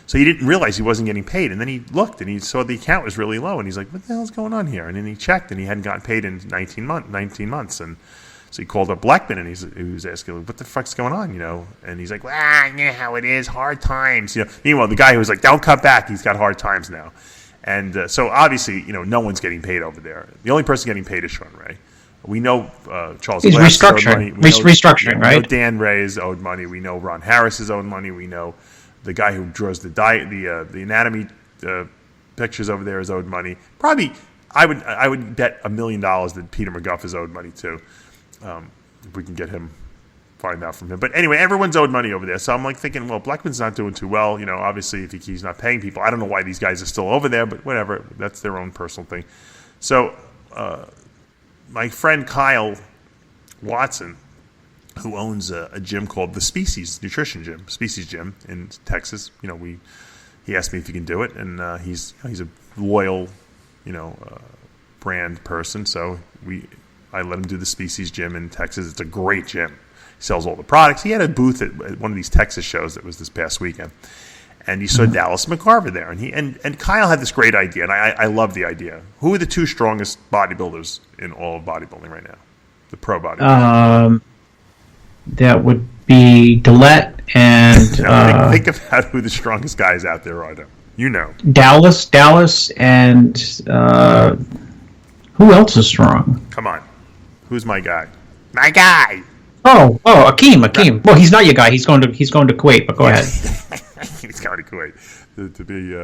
So he didn't realize he wasn't getting paid. And then he looked, and he saw the account was really low, and he's like, what the hell's going on here? And then he checked, and he hadn't gotten paid in 19 months. And so he called up Bleckman, and he was asking, what the fuck's going on, And he's like, well, you know how it is, hard times. Meanwhile, the guy who was like, don't cut back, he's got hard times now. And so obviously, no one's getting paid over there. The only person getting paid is Sean Ray. We know Charles. He's Glass restructuring. Restructuring, right? We know Dan Ray is owed money. We know Ron Harris is owed money. We know the guy who draws the anatomy pictures over there is owed money. Probably, I would bet $1 million that Peter McGuff is owed money too. If we can get him, find out from him. But anyway, everyone's owed money over there. So I'm thinking, well, Bleckman's not doing too well. Obviously, if he's not paying people, I don't know why these guys are still over there, but whatever. That's their own personal thing. So my friend Kyle Watson, who owns a gym called the Species Gym in Texas, he asked me if he can do it, and he's a loyal, brand person. So I let him do the Species Gym in Texas. It's a great gym. He sells all the products. He had a booth at one of these Texas shows that was this past weekend, and he saw Dallas McCarver there, and Kyle had this great idea, and I love the idea. Who are the two strongest bodybuilders in all of bodybuilding right now? The pro bodybuilders. That would be Dillette and think about who the strongest guys out there are. Though. Dallas, and who else is strong? Come on, who's my guy? My guy. Oh, Akeem. Right. Well, he's not your guy. He's going to Kuwait. But go ahead. He's going to Kuwait to be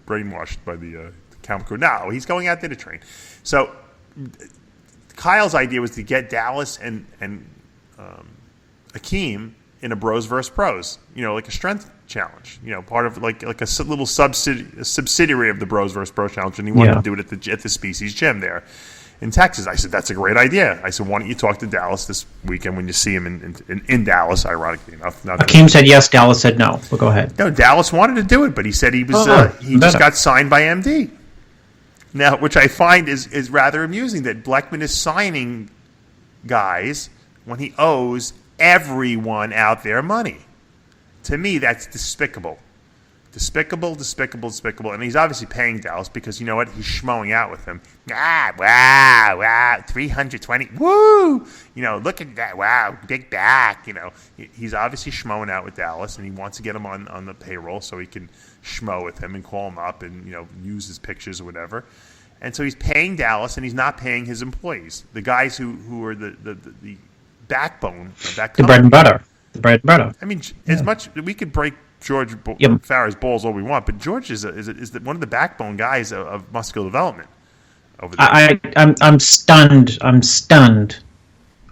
brainwashed by the camel crew. No, he's going out there to train. So Kyle's idea was to get Dallas and Akeem in a bros versus pros. Like a strength challenge. Part of like a little subsidiary of the bros versus pros challenge, and he wanted to do it at the Species Gym there in Texas. I said, that's a great idea. I said, why don't you talk to Dallas this weekend when you see him in Dallas, ironically enough. Akeem said yes, Dallas said no. Well, go ahead. No, Dallas wanted to do it, but he said he was just got signed by MD. Now, which I find is rather amusing that Bleckman is signing guys when he owes everyone out there money. To me, that's despicable. Despicable. And he's obviously paying Dallas because you know what? He's schmoing out with him. Wow, 320. Woo! Look at that. Wow, big back. He's obviously schmoing out with Dallas, and he wants to get him on the payroll so he can schmo with him and call him up and use his pictures or whatever. And so he's paying Dallas, and he's not paying his employees, the guys who are the backbone of that company. The bread and butter. I mean, as much we could break George Farrer's balls all we want, but George is one of the backbone guys of muscular development over there. I'm stunned.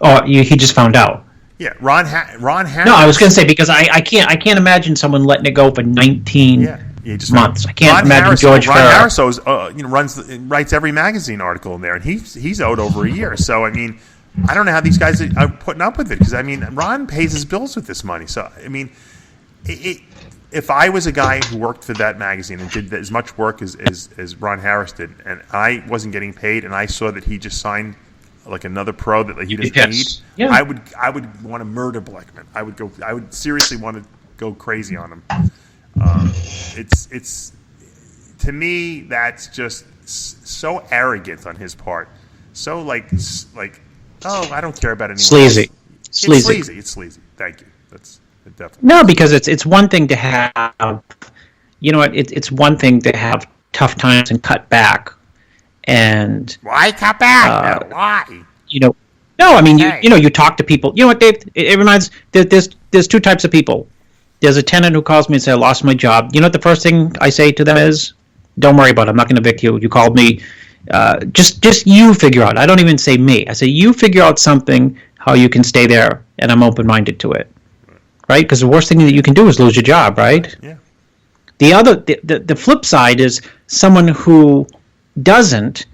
Oh, he just found out. Yeah, Ron Harris. No, I was going to say because I can't imagine someone letting it go for 19 months. I can't imagine George Farrer. Ron Harris owes, writes every magazine article in there, and he's owed over a year. So I mean, I don't know how these guys are putting up with it because I mean, Ron pays his bills with this money. So I mean, if I was a guy who worked for that magazine and did as much work as Ron Harris did, and I wasn't getting paid, and I saw that he just signed like another pro that he doesn't need, I would want to murder Bleckman. I would seriously want to go crazy on him. It's to me that's just so arrogant on his part, so like oh, I don't care about anyone. Sleazy. Else. It's sleazy. It's sleazy. Thank you. That's it definitely. No, because it's one thing to have, you know what? It's one thing to have tough times and cut back, and why cut back? Why? You know, no, I mean you talk to people. You know what, Dave? It reminds there's two types of people. There's a tenant who calls me and says, I lost my job. You know what the first thing I say to them is, don't worry about it. I'm not going to evict you. You called me. Just you figure out. I don't even say me. I say you figure out something, how you can stay there, and I'm open-minded to it. Right? Because the worst thing that you can do is lose your job, right? Yeah. The flip side is someone who doesn't,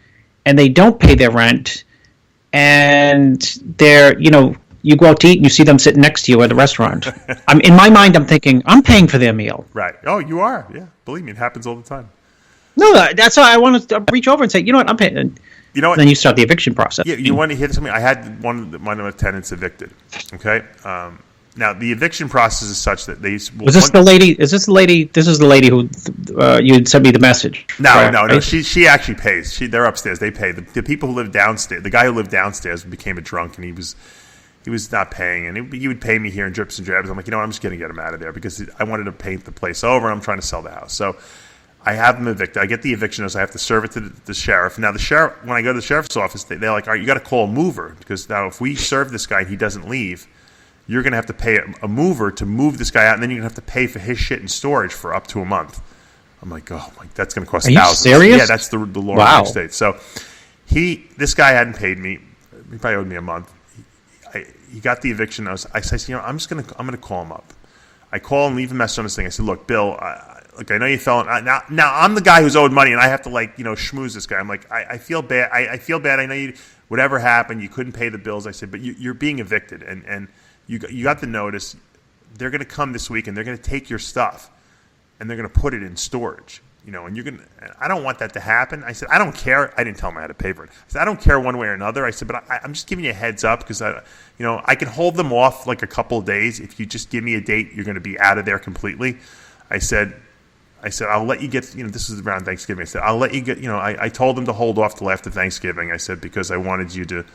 and they don't pay their rent, and they're, you go out to eat and you see them sitting next to you at a restaurant. In my mind, I'm thinking, I'm paying for their meal. Right. Oh, you are. Yeah. Believe me, it happens all the time. No, that's why I want to reach over and say, you know what, I'm paying. You know what? And then you start the eviction process. Yeah, you want to hear something? I had one of my tenants evicted. Okay. Now the eviction process is such that they. Was this the lady? Is this the lady? This is the lady who you sent me the message. No. She actually pays. They're upstairs. They pay. The people who live downstairs. The guy who lived downstairs became a drunk, and he was not paying, and he would pay me here in drips and drabs. I'm like, I'm just going to get him out of there because I wanted to paint the place over, and I'm trying to sell the house. So I have him evicted. I get the eviction notice. I have to serve it to the sheriff. Now the sheriff, when I go to the sheriff's office, they're like, all right, you got to call a mover because now if we serve this guy and he doesn't leave, you're going to have to pay a mover to move this guy out, and then you're going to have to pay for his shit in storage for up to a month. I'm like, that's going to cost thousands. Are you serious? Yeah, that's the law in New York State. So this guy hadn't paid me. He probably owed me a month. He got the eviction notice. I said, I'm going to call him up. I call and leave a message on this thing. I said, look, Bill, I know you fell in. Now I'm the guy who's owed money, and I have to schmooze this guy. I'm like, I feel bad. I feel bad. I know whatever happened, you couldn't pay the bills. I said, but you're being evicted, and you got the notice. They're going to come this week, and they're going to take your stuff, and they're going to put it in storage. And you're going to. I don't want that to happen. I said, I don't care. I didn't tell him I had to pay for it. I said, I don't care one way or another. I said, but I'm just giving you a heads up because I can hold them off like a couple of days if you just give me a date. You're going to be out of there completely. I said, I'll let you get. This is around Thanksgiving. I said, I'll let you get. I told them to hold off till after Thanksgiving. I said because I wanted you to.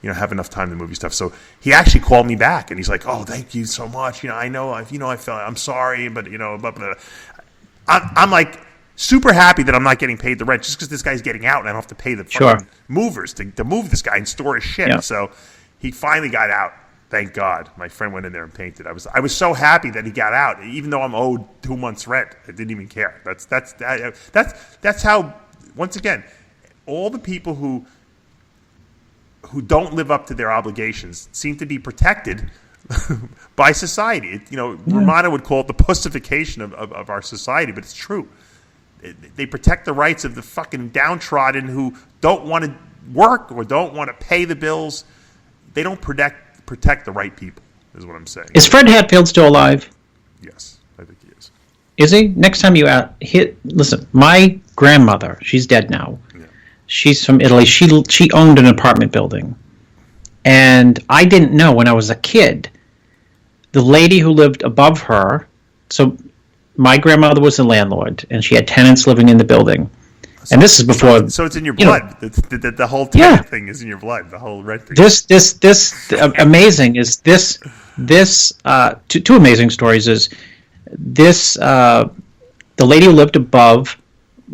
Have enough time to move your stuff. So he actually called me back, and he's like, "Oh, thank you so much. I know. I felt. I'm sorry, but blah, blah, blah." I'm like super happy that I'm not getting paid the rent just because this guy's getting out, and I don't have to pay the fucking movers to move this guy and store his shit. Yeah. So he finally got out. Thank God. My friend went in there and painted. I was so happy that he got out, even though I'm owed 2 months' rent. I didn't even care. That's how. Once again, all the people who don't live up to their obligations seem to be protected by society. Romano would call it the pussification of our society, but it's true. They protect the rights of the fucking downtrodden who don't want to work or don't want to pay the bills. They don't protect the right people, is what I'm saying. Is Fred Hatfield still alive? Yes, I think he is. Is he? Next time you listen, my grandmother, she's dead now. She's from Italy. She owned an apartment building. And I didn't know when I was a kid, the lady who lived above her, so my grandmother was the landlord, and she had tenants living in the building. And this is before... So it's in your blood. The whole tenant thing is in your blood, the whole rent thing. This amazing is this two amazing stories is this, the lady who lived above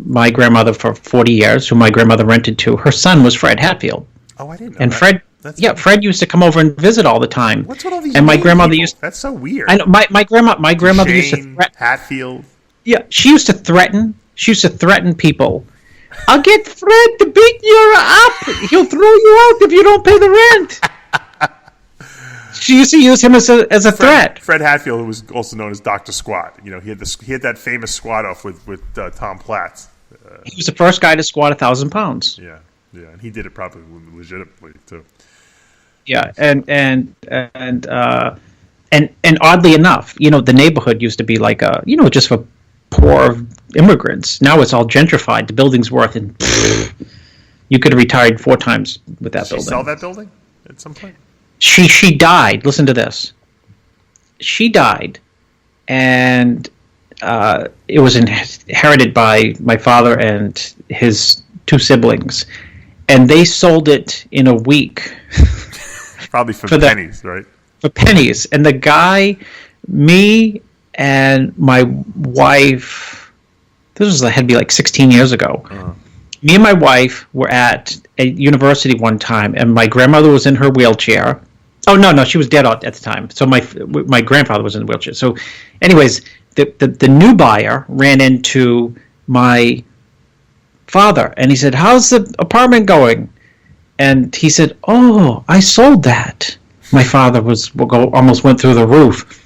my grandmother for 40 years, who my grandmother rented to, her son was Fred Hatfield. Oh, I didn't know and that. Fred, Fred used to come over and visit all the time. What's with all these? And my grandmother people? used. That's so weird. I know my grandmother used to threaten Hatfield. Yeah, she used to threaten. She used to threaten people. I'll get Fred to beat you up. He'll throw you out if you don't pay the rent. She used to use him as a threat. Fred Hatfield, who was also known as Dr. Squat. He had that famous squat off with Tom Platz. He was the first guy to squat 1,000 pounds. Yeah, and he did it probably legitimately too. Yeah, and oddly enough, the neighborhood used to be like just for poor immigrants. Now it's all gentrified. The building's worth, and you could have retired 4 times with that building. Did she sell that building at some point? She died. Listen to this. She died, and it was inherited by my father and his 2 siblings. and they sold it in a week. Probably for pennies, right? For pennies. And the guy, me and my wife, had to be like 16 years ago. Me and my wife were at a university one time, and my grandmother was in her wheelchair. Oh, no, she was dead at the time. So my grandfather was in the wheelchair. So anyways, the new buyer ran into my father, and he said, "How's the apartment going?" And he said, "Oh, I sold that." My father almost went through the roof.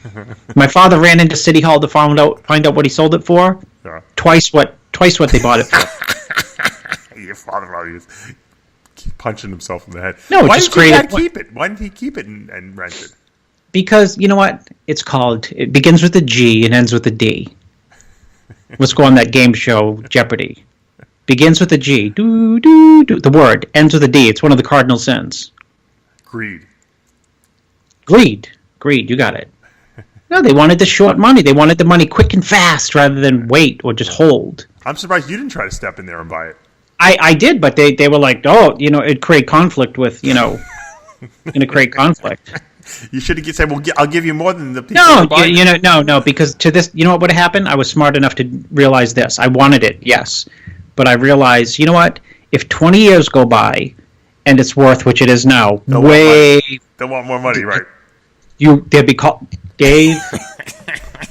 My father ran into City Hall to find out what he sold it for. Yeah. Twice what they bought it for. Your father probably was punching himself in the head. No, Why just did your created. dad keep it? Why didn't he keep it and rent it? Because you know what? It begins with a G and ends with a D. Let's go on that game show, Jeopardy. Begins with a G. Do, do, do. The word ends with a D. It's one of the cardinal sins. Greed. Greed. You got it. No, they wanted the short money. They wanted the money quick and fast rather than wait or just hold. I'm surprised you didn't try to step in there and buy it. I did, but they were like, oh, it'd create conflict with, going to create conflict. You should have said, "Well, I'll give you more than the people." No, because to this, what would have happened? I was smart enough to realize this. I wanted it, yes, but I realized, you know what? If 20 years go by and it's worth, which it is now, They want more money, right? They'd be called Dave.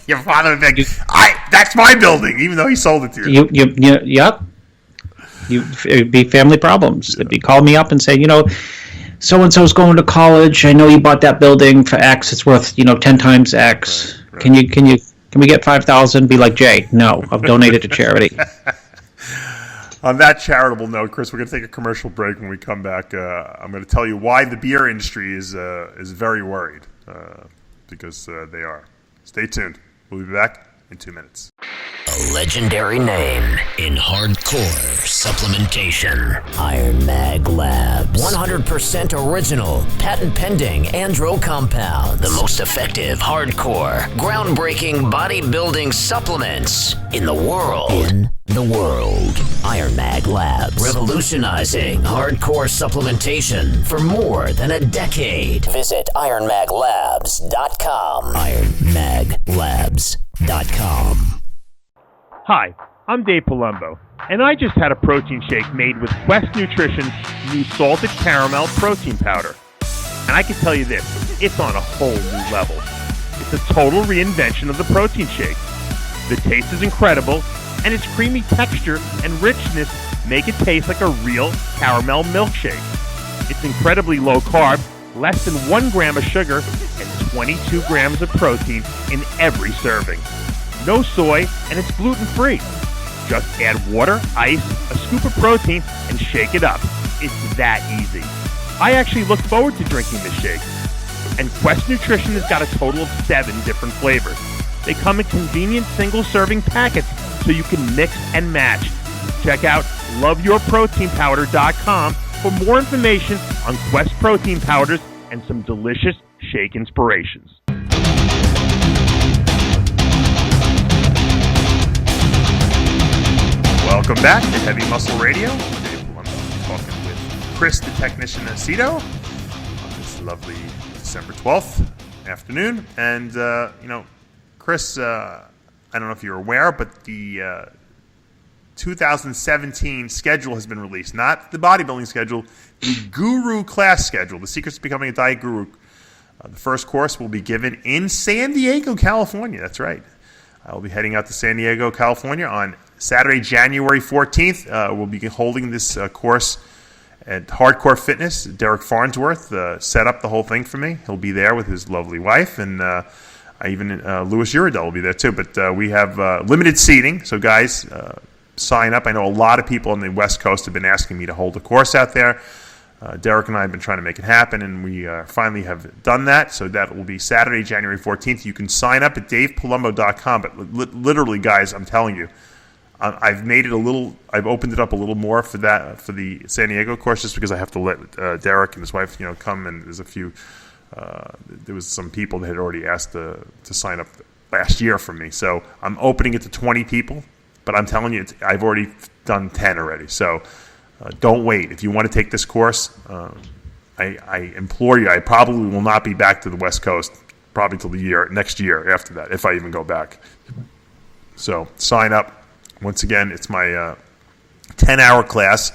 Your father would be like, that's my building, even though he sold it to you. Yep. It'd be family problems. They'd be call me up and say, so and so's going to college. I know you bought that building for X. It's worth 10 times X. Right. Can we get 5,000? Be like, Jay, no, I've donated to charity. On that charitable note, Chris, we're going to take a commercial break. When we come back, I'm going to tell you why the beer industry is very worried, because they are. Stay tuned. We'll be back in 2 minutes. A legendary name in hardcore supplementation. Iron Mag Labs. 100% original, patent pending andro compounds. The most effective hardcore, groundbreaking bodybuilding supplements in the world. Iron Mag Labs. Revolutionizing hardcore supplementation for more than a decade. Visit ironmaglabs.com. ironmaglabs.com. Hi, I'm Dave Palumbo, and I just had a protein shake made with Quest Nutrition's new salted caramel protein powder. And I can tell you this, it's on a whole new level. It's a total reinvention of the protein shake. The taste is incredible, and its creamy texture and richness make it taste like a real caramel milkshake. It's incredibly low carb, less than 1 gram of sugar, and 22 grams of protein in every serving. No soy, and it's gluten-free. Just add water, ice, a scoop of protein, and shake it up. It's that easy. I actually look forward to drinking this shake. And Quest Nutrition has got a total of 7 different flavors. They come in convenient single-serving packets so you can mix and match. Check out loveyourproteinpowder.com for more information on Quest protein powders and some delicious shake inspirations. Welcome back to Heavy Muscle Radio. Today I'm talking with Chris, the technician Aceto, on this lovely December 12th afternoon. And, Chris, I don't know if you're aware, but the 2017 schedule has been released. Not the bodybuilding schedule, the Guru class schedule. The Secrets of Becoming a Diet Guru. The first course will be given in San Diego, California. That's right. I will be heading out to San Diego, California on Saturday, January 14th. We'll be holding this course at Hardcore Fitness. Derek Farnsworth set up the whole thing for me. He'll be there with his lovely wife, and Louis Uridel will be there too. But we have limited seating, so guys, sign up. I know a lot of people on the West Coast have been asking me to hold a course out there. Derek and I have been trying to make it happen, and we finally have done that. So that will be Saturday, January 14th. You can sign up at davepalumbo.com. But literally, guys, I'm telling you, I've made it I've opened it up a little more for the San Diego course, just because I have to let Derek and his wife, come. And there's a few. There was some people that had already asked to sign up last year from me. So I'm opening it to 20 people. But I'm telling you, I've already done 10 already. So Don't wait. If you want to take this course, I implore you. I probably will not be back to the West Coast probably till next year after that, if I even go back. So sign up. Once again, it's my 10-hour class.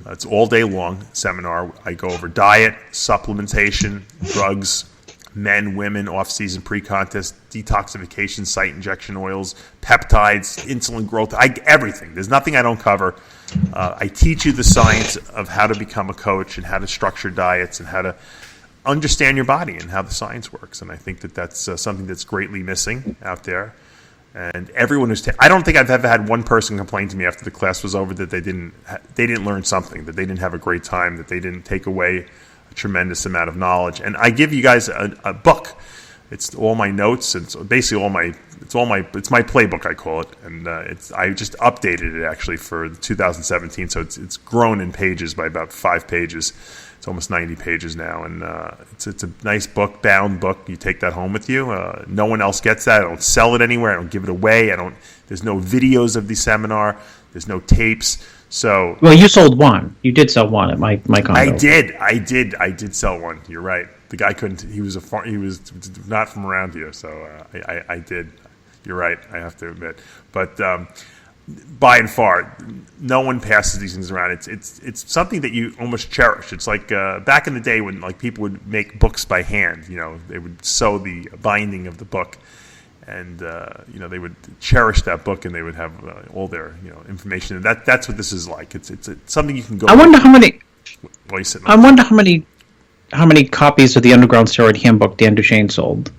It's all day long seminar. I go over diet, supplementation, drugs, men, women, off-season, pre-contest, detoxification, site injection oils, peptides, insulin growth, everything. There's nothing I don't cover. I teach you the science of how to become a coach and how to structure diets and how to understand your body and how the science works. And I think that's something that's greatly missing out there. And everyone who's I don't think I've ever had one person complain to me after the class was over that they didn't learn something, that they didn't have a great time, that they didn't take away a tremendous amount of knowledge. And I give you guys a book. It's all my notes. It's basically it's my playbook, I call it. And I just updated it actually for 2017. So it's grown in pages by about 5 pages. It's almost 90 pages now, and it's a nice book, bound book. You take that home with you. No one else gets that. I don't sell it anywhere. I don't give it away. There's no videos of the seminar. There's no tapes. So well, you sold one. You did sell one at my condo. I did sell one. You're right. The guy couldn't. He was not from around here, so I did. You're right. I have to admit, but. By and far, no one passes these things around. It's something that you almost cherish. It's like back in the day when like people would make books by hand. They would sew the binding of the book, and they would cherish that book, and they would have all their information. And that's what this is like. It's something you can go. I wonder how many. I wonder how many copies of the Underground Steroid Handbook Dan Duchesne sold.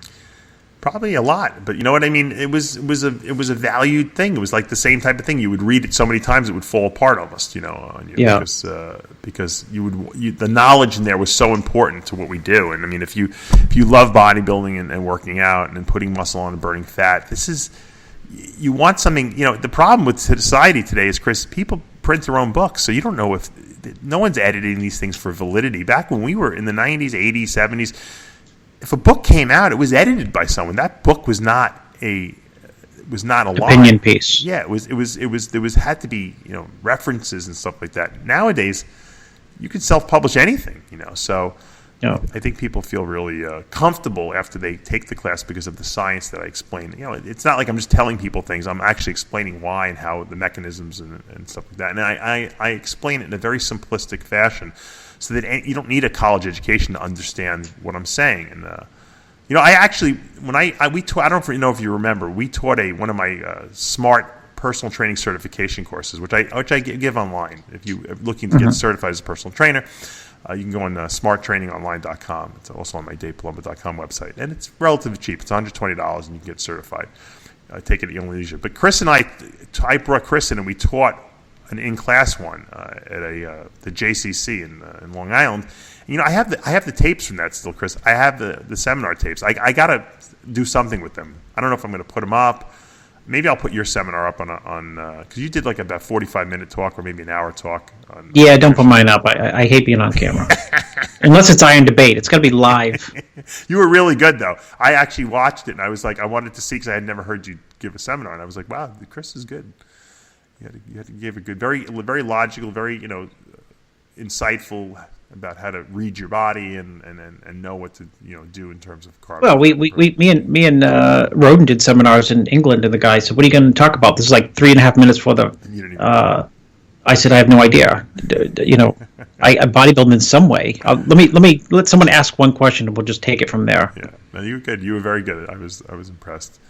Probably a lot, but you know what I mean. It was a valued thing. It was like the same type of thing. You would read it so many times it would fall apart almost, on you. Yeah. Because the knowledge in there was so important to what we do. And I mean, if you love bodybuilding and working out and putting muscle on and burning fat, you want something. The problem with society today is, Chris, people print their own books, so you don't know if no one's editing these things for validity. Back when we were in the 90s, 80s, 70s. If a book came out, it was edited by someone. That book was not a opinion piece. Yeah, it was had to be references and stuff like that. Nowadays, you can self-publish anything. So Yeah. I think people feel really comfortable after they take the class because of the science that I explain. It's not like I'm just telling people things. I'm actually explaining why and how the mechanisms and stuff like that. And I explain it in a very simplistic fashion, so that you don't need a college education to understand what I'm saying. And I actually we taught, I don't know if you remember, we taught one of my smart personal training certification courses, which I give online. If you're looking to get certified as a personal trainer, you can go on smarttrainingonline.com. It's also on my DavePalumbo.com website, and it's relatively cheap. It's $120, and you can get certified. Take it at your own leisure. But Chris and I brought Chris in, and we taught an in-class one at the JCC in Long Island. And, I have the tapes from that still, Chris. I have the seminar tapes. I gotta do something with them. I don't know if I'm going to put them up. Maybe I'll put your seminar up on because you did like about 45-minute talk or maybe an hour talk. Yeah, don't put mine up. I hate being on camera. Unless it's Iron Debate. It's got to be live. You were really good, though. I actually watched it, and I was like, I wanted to see because I had never heard you give a seminar. And I was like, wow, Chris is good. You had to give a good, very, very logical, very, insightful about how to read your body and know what to do in terms of carb. Well, me and Roden did seminars in England, and the guy said, "What are you going to talk about?" This is like 3.5 minutes for the. I said, "I have no idea. I bodybuild in some way. Let someone ask one question, and we'll just take it from there." Yeah, no, you were good. You were very good. I was impressed.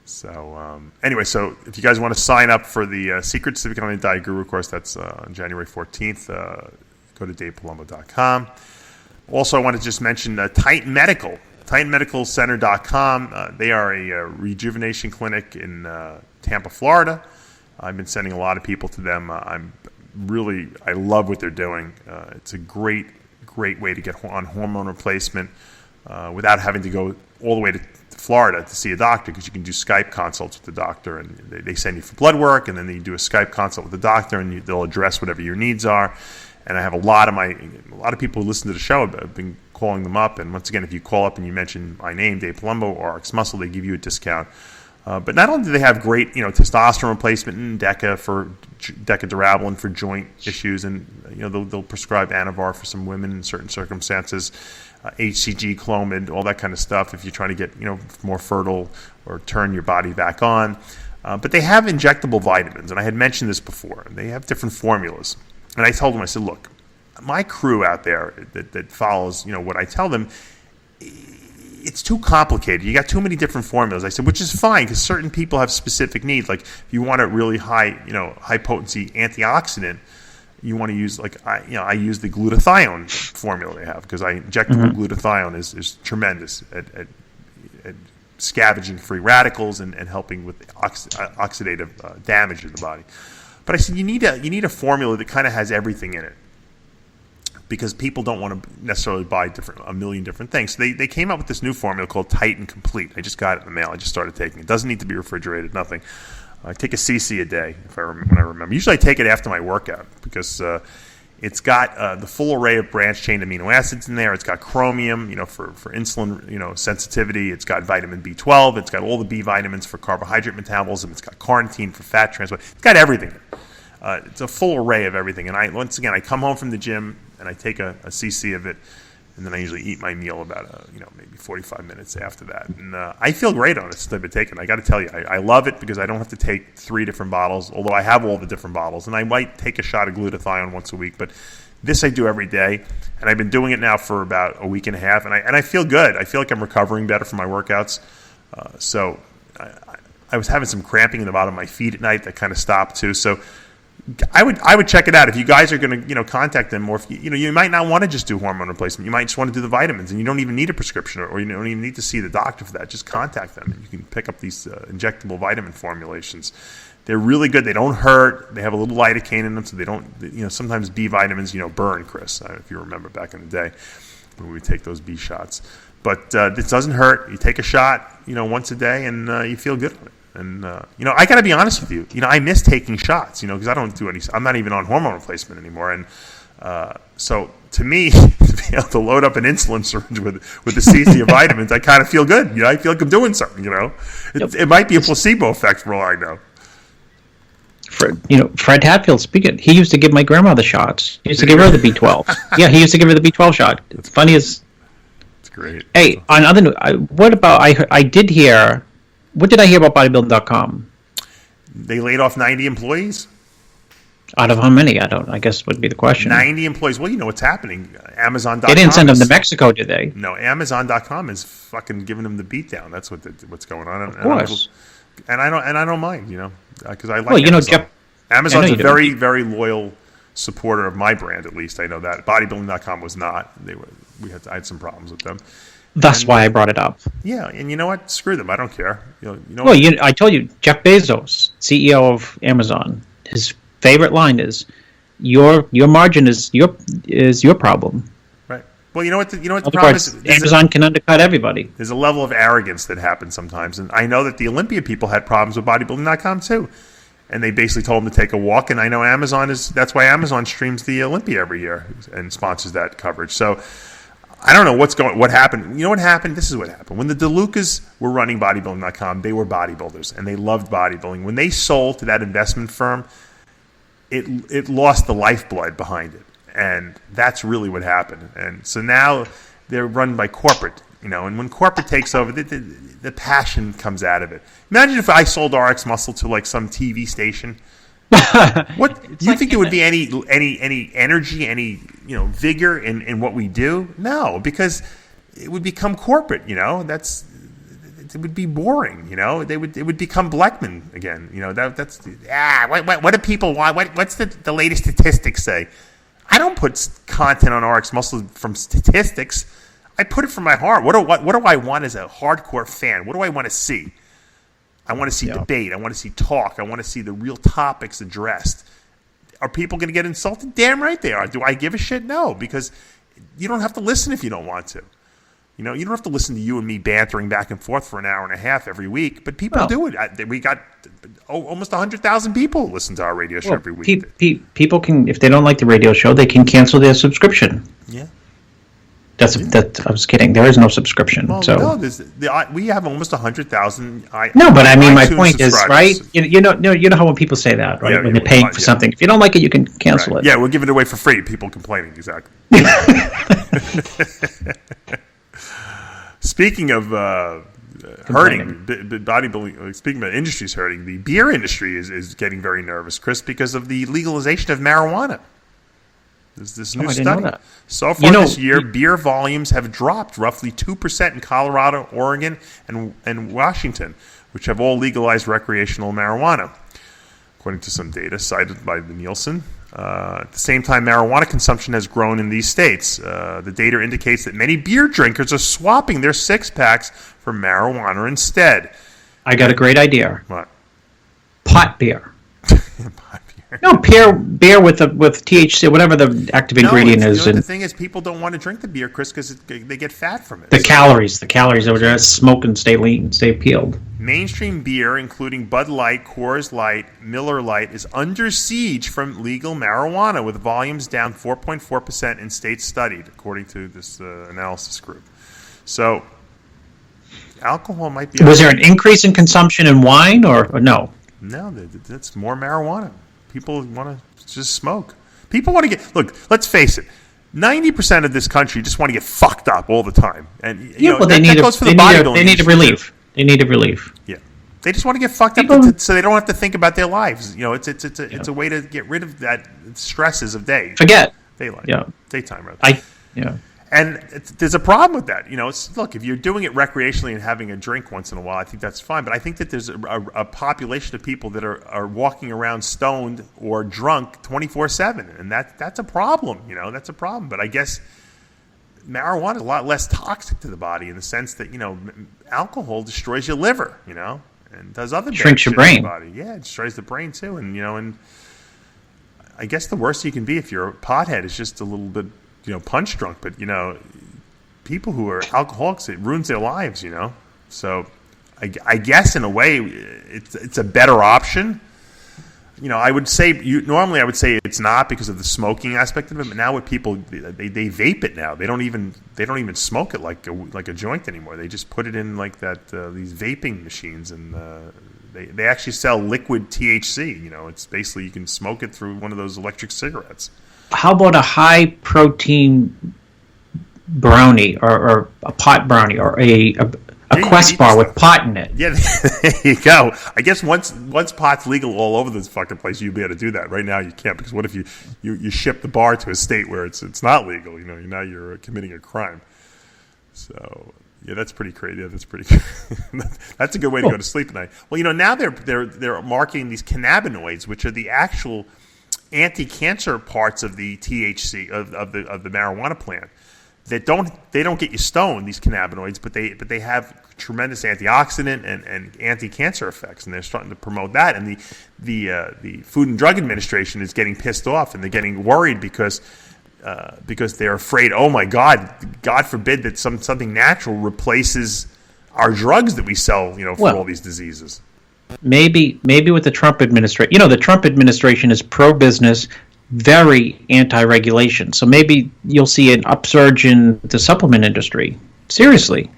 So anyway, so if you guys want to sign up for the Secrets to Becoming a Diet Guru course, that's on January 14th. Go to DavePalumbo.com. Also, I want to just mention Titan Medical, TitanMedicalCenter.com. They are a rejuvenation clinic in Tampa, Florida. I've been sending a lot of people to them. I love what they're doing. It's a great way to get on hormone replacement without having to go all the way to Florida to see a doctor, because you can do Skype consults with the doctor, and they send you for blood work, and then you do a Skype consult with the doctor, and they'll address whatever your needs are. And I have a lot of people who listen to the show have been calling them up. And once again, if you call up and you mention my name, Dave Palumbo or RxMuscle, they give you a discount But not only do they have great, testosterone replacement and Decadurabolin for joint issues, and they'll prescribe Anavar for some women in certain circumstances, HCG, Clomid, all that kind of stuff if you're trying to get more fertile or turn your body back on. But they have injectable vitamins, and I had mentioned this before. They have different formulas, and I told them, I said, look, my crew out there that follows what I tell them, it's too complicated. You got too many different formulas. I said, which is fine because certain people have specific needs. Like if you want a really high potency antioxidant, you want to use I use the glutathione formula they have because injectable glutathione is tremendous at scavenging free radicals and helping with oxidative damage in the body. But I said you need a formula that kind of has everything in it, because people don't want to necessarily buy a million different things. So they came up with this new formula called Titan Complete. I just got it in the mail. I just started taking it. It doesn't need to be refrigerated, nothing. I take a cc a day when I remember. Usually I take it after my workout because it's got the full array of branched-chain amino acids in there. It's got chromium, for insulin, sensitivity. It's got vitamin B12. It's got all the B vitamins for carbohydrate metabolism. It's got carnitine for fat transport. It's got everything. It's a full array of everything. And I come home from the gym and I take a cc of it, and then I usually eat my meal about maybe 45 minutes after that. And I feel great on it since I've been taking it. I got to tell you, I love it because I don't have to take 3 different bottles, although I have all the different bottles. And I might take a shot of glutathione once a week, but this I do every day. And I've been doing it now for about a week and a half, and I feel good. I feel like I'm recovering better from my workouts. So I was having some cramping in the bottom of my feet at night that kind of stopped too. So I would check it out if you guys are going to contact them, or if you might not want to just do hormone replacement. You might just want to do the vitamins, and you don't even need a prescription, or you don't even need to see the doctor for that. Just contact them, and you can pick up these injectable vitamin formulations. They're really good. They don't hurt. They have a little lidocaine in them, so they don't. Sometimes B vitamins burn, Chris, if you remember back in the day when we would take those B shots. But this doesn't hurt. You take a shot, once a day, and you feel good on it. And, I got to be honest with you. I miss taking shots, because I don't do any – I'm not even on hormone replacement anymore. And so to me, to be able to load up an insulin syringe with the cc of vitamins, I kind of feel good. I feel like I'm doing something, It might be a placebo effect for all I know. Fred Hatfield, speaking, he used to give my grandmother shots. He used to give her the B12. Yeah, he used to give her the B12 shot. It's funny as – It's great. Hey, on other news, what about – I did hear – what did I hear about Bodybuilding.com? They laid off 90 employees. Out of how many? I guess would be the question. 90 employees. Well, what's happening. Amazon.com. They didn't send them to Mexico, did they? No, Amazon.com is fucking giving them the beatdown. That's what's going on. Of course. And I don't mind, because I like. Well, Amazon. Amazon's a very, very loyal supporter of my brand. At least I know that. Bodybuilding.com was not. I had some problems with them. That's why I brought it up. Yeah, and you know what? Screw them. I don't care. I told you, Jeff Bezos, CEO of Amazon, his favorite line is, "Your margin is your problem." Right. Well, you know what the problem is? Amazon can undercut everybody. There's a level of arrogance that happens sometimes, and I know that the Olympia people had problems with Bodybuilding.com too, and they basically told them to take a walk. And I know that's why Amazon streams the Olympia every year and sponsors that coverage. So. I don't know what happened. You know what happened? This is what happened. When the DeLucas were running Bodybuilding.com, they were bodybuilders, and they loved bodybuilding. When they sold to that investment firm, it lost the lifeblood behind it, and that's really what happened. And so now they're run by corporate, and when corporate takes over, the passion comes out of it. Imagine if I sold RxMuscle to some TV station. What do you think there would be any energy, any vigor in what we do? No, because it would become corporate. It would be boring. It would become Blackman again. What do people want? What's the latest statistics say? I don't put content on RxMuscle from statistics. I put it from my heart. What do I want as a hardcore fan? What do I want to see? I want to see debate. I want to see talk. I want to see the real topics addressed. Are people going to get insulted? Damn right they are. Do I give a shit? No, because you don't have to listen if you don't want to. You don't have to listen to you and me bantering back and forth for an hour and a half every week, but people do it. We got almost 100,000 people who listen to our radio show every week. People can, if they don't like the radio show, they can cancel their subscription. Yeah. I was kidding. There is no subscription. Well, so no, we have almost 100,000. No, but I mean, my iTunes point is, right? subscribers. You know how when people say that, right? Yeah, when yeah, they're paying for yeah. something, if you don't like it, you can cancel Right. it. Yeah, we'll give it away for free. People complaining, exactly. Speaking of hurting, bodybuilding. Speaking about industries hurting, the beer industry is getting very nervous, Chris, because of the legalization of marijuana. There's this new I didn't know study. that. So far this year, beer volumes have dropped roughly 2% in Colorado, Oregon, and Washington, which have all legalized recreational marijuana, according to some data cited by the Nielsen. At the same time, marijuana consumption has grown in these states. The data indicates that many beer drinkers are swapping their six-packs for marijuana instead. I got a great idea. What? Pot beer. Pot beer. No, beer with THC, whatever the active ingredient is. The thing is, people don't want to drink the beer, Chris, because they get fat from it. The calories over there. Smoke and stay lean, stay peeled. Mainstream beer, including Bud Light, Coors Light, Miller Lite, is under siege from legal marijuana, with volumes down 4.4% in states studied, according to this analysis group. So, alcohol might be... Was there an increase in consumption in wine, or no? No, that's more marijuana. People want to just smoke. People want to get... Look, let's face it. 90% of this country just want to get fucked up all the time. And they need a relief. They need a relief. Yeah. They just want to get fucked up so they don't have to think about their lives. It's a way to get rid of that stresses of day. Forget. Daylight. Yeah. Daytime, rather. Yeah. And there's a problem with that. Look, if you're doing it recreationally and having a drink once in a while, I think that's fine. But I think that there's a population of people that are walking around stoned or drunk 24/7, and that's a problem. That's a problem. But I guess marijuana is a lot less toxic to the body in the sense that alcohol destroys your liver, and does other shrinks your bad shit in brain. the body. Yeah, it destroys the brain too, and I guess the worst you can be if you're a pothead is just a little bit. Punch drunk, but people who are alcoholics, it ruins their lives. So I guess in a way it's a better option. I would say normally I would say it's not because of the smoking aspect of it, but now with people they vape it now. They don't even smoke it like a joint anymore. They just put it in like that these vaping machines, and they actually sell liquid THC. It's basically you can smoke it through one of those electric cigarettes. How about a high protein brownie or a pot brownie or a Quest bar with pot in it? Yeah, there you go. I guess once pot's legal all over this fucking place, you'll be able to do that. Right now, you can't, because what if you ship the bar to a state where it's not legal? Now you're committing a crime. So yeah, that's pretty crazy. Yeah, that's pretty. That's a good way to go to sleep at night. Well, now they're marketing these cannabinoids, which are the actual anti-cancer parts of the THC of the marijuana plant that don't get you stoned, these cannabinoids, but they have tremendous antioxidant and anti-cancer effects, and they're starting to promote that. And the Food and Drug Administration is getting pissed off, and they're getting worried because they're afraid, oh my God forbid that something natural replaces our drugs that we sell, for all these diseases. Maybe with the Trump administration, the Trump administration is pro-business, very anti-regulation. So maybe you'll see an upsurge in the supplement industry. Seriously.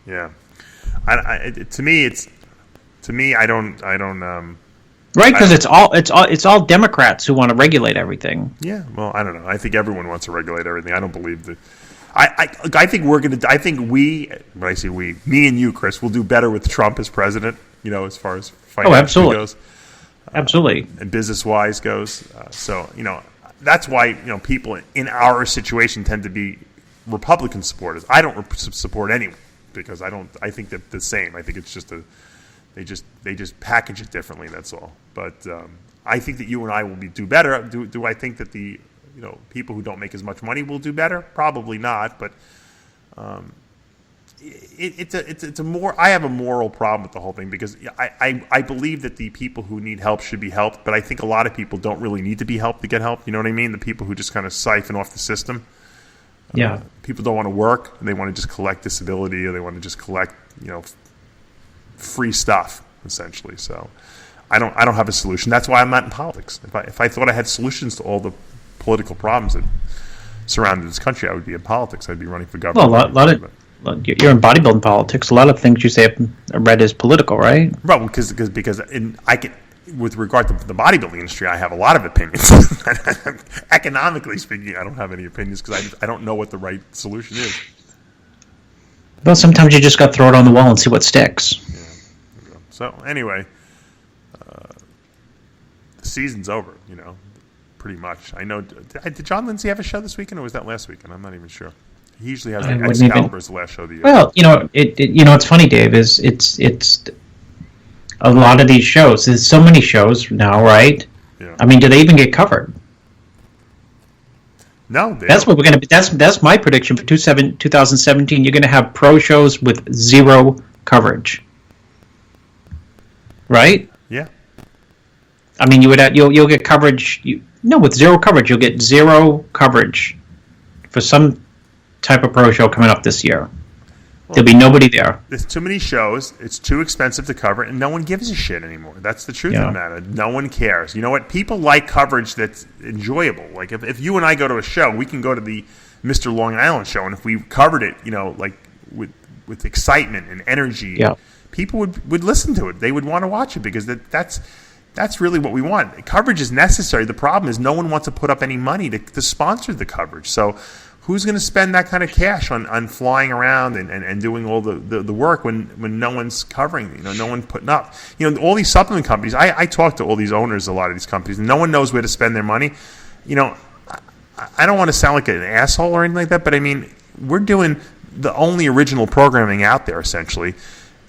Yeah. To me, I don't. Right, because it's all Democrats who want to regulate everything. Yeah. Well, I don't know. I think everyone wants to regulate everything. I don't believe that. I think we're going to. I think when I say we, me and you, Chris, will do better with Trump as president. As far as financial goes, absolutely, and business-wise goes. So that's why people in our situation tend to be Republican supporters. I don't support anyone because I think they're the same. I think it's just they just package it differently. That's all. But I think that you and I will do better. Do I think that the people who don't make as much money will do better? Probably not, but it's a more. I have a moral problem with the whole thing because I believe that the people who need help should be helped, but I think a lot of people don't really need to be helped to get help. You know what I mean? The people who just kind of siphon off the system. Yeah. People don't want to work, and they want to just collect disability, or they want to just collect free stuff essentially. So I don't have a solution. That's why I'm not in politics. If I thought I had solutions to all the political problems surrounded this country, I would be in politics. I'd be running for governor. Well, you're in bodybuilding politics. A lot of things you say are read as political, right? Well, because with regard to the bodybuilding industry, I have a lot of opinions. Economically speaking, I don't have any opinions because I don't know what the right solution is. Well, sometimes you just got to throw it on the wall and see what sticks. Yeah. So anyway, the season's over. Pretty much. I know. Did John Lindsay have a show this weekend, or was that last weekend? I'm not even sure. He usually has Excalibur's the last show of the year. Well, it's funny, Dave. It's a lot of these shows. There's so many shows now, right? Yeah. I mean, do they even get covered? No, that's what we're going to be. That's my prediction for 2017. You're going to have pro shows with zero coverage, right? Yeah. I mean, you'll get coverage. With zero coverage, you'll get zero coverage for some type of pro show coming up this year. There'll be nobody there. There's too many shows. It's too expensive to cover, and no one gives a shit anymore. That's the truth of the matter. No one cares. You know what? People like coverage that's enjoyable. Like if you and I go to a show, we can go to the Mr. Long Island show, and if we covered it, like with excitement and energy, people would listen to it. They would want to watch it because that's really what we want. Coverage is necessary. The problem is no one wants to put up any money to sponsor the coverage. So who's going to spend that kind of cash on flying around and doing all the work when no one's covering, no one putting up? All these supplement companies, I talk to all these owners of a lot of these companies, and no one knows where to spend their money. I don't want to sound like an asshole or anything like that, but I mean, we're doing the only original programming out there, essentially.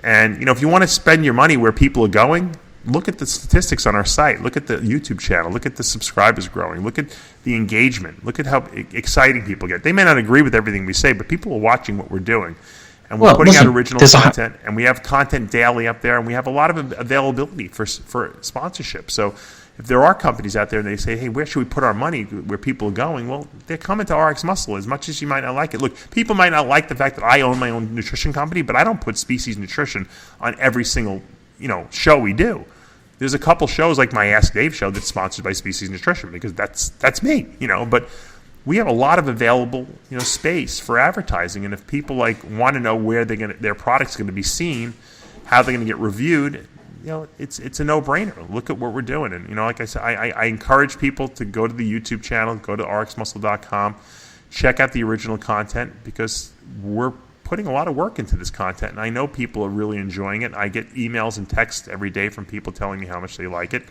And, if you want to spend your money where people are going, look at the statistics on our site. Look at the YouTube channel. Look at the subscribers growing. Look at the engagement. Look at how exciting people get. They may not agree with everything we say, but people are watching what we're doing. And we're putting out original content, and we have content daily up there, and we have a lot of availability for sponsorship. So if there are companies out there and they say, hey, where should we put our money where people are going? Well, they're coming to RxMuscle as much as you might not like it. Look, people might not like the fact that I own my own nutrition company, but I don't put Species Nutrition on every single show we do. There's a couple shows like my Ask Dave show that's sponsored by Species Nutrition because that's me, but we have a lot of available, space for advertising. And if people want to know where their product's going to be seen, how they're going to get reviewed, it's a no-brainer. Look at what we're doing. And, like I said, I encourage people to go to the YouTube channel, go to RxMuscle.com, check out the original content because we're putting a lot of work into this content, and I know people are really enjoying it. I get emails and texts every day from people telling me how much they like it.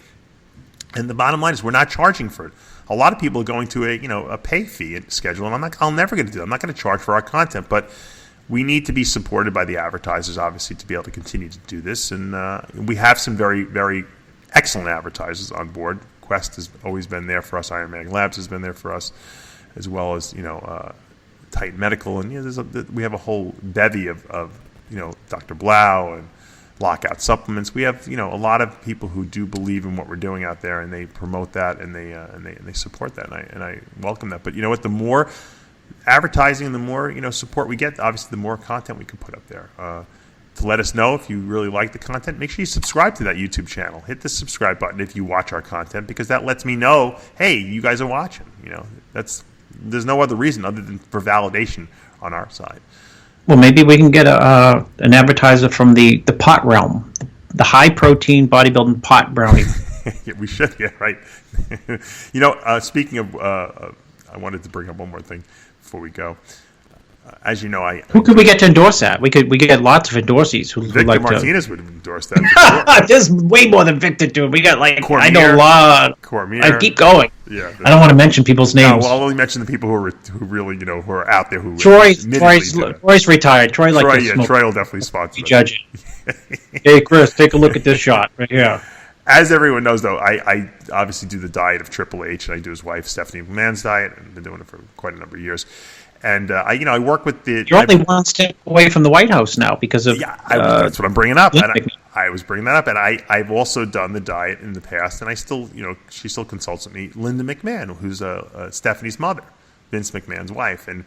And the bottom line is we're not charging for it. A lot of people are going to a pay fee schedule, and I'm never going to do that. I'm not going to charge for our content, but we need to be supported by the advertisers, obviously, to be able to continue to do this. And we have some very, very excellent advertisers on board. Quest has always been there for us. Iron Man Labs has been there for us, as well as Titan Medical, and we have a whole bevy of Dr. Blau and Lockout Supplements. We have a lot of people who do believe in what we're doing out there, and they promote that and they support that, and I welcome that. But the more advertising, the more support we get, obviously the more content we can put up there. To let us know if you really like the content, make sure you subscribe to that YouTube channel. Hit the subscribe button if you watch our content because that lets me know, hey, you guys are watching. There's no other reason other than for validation on our side. Well, maybe we can get an advertiser from the pot realm, the high-protein bodybuilding pot brownie. Yeah, we should, right. Speaking of, I wanted to bring up one more thing before we go. As you know, who could we get to endorse that? We could get lots of endorsees who Victor like Martinez would have endorsed that. There's way more than Victor doing. We got Cormier, I know a lot. Cormier. I keep going. Yeah, I don't want to mention people's names. No, well, I'll only mention the people who really who are out there who. Troy's retired. Troy Troy will definitely sponsor. Judge it. Hey, Chris, take a look at this shot right here. As everyone knows, though, I obviously do the diet of Triple H, and I do his wife Stephanie McMahon's diet, and I've been doing it for quite a number of years. And I work with the. You're only one step away from the White House now because of. Yeah, that's what I'm bringing up. And I was bringing that up, and I've also done the diet in the past, and I still, she still consults with me. Linda McMahon, who's Stephanie's mother, Vince McMahon's wife, and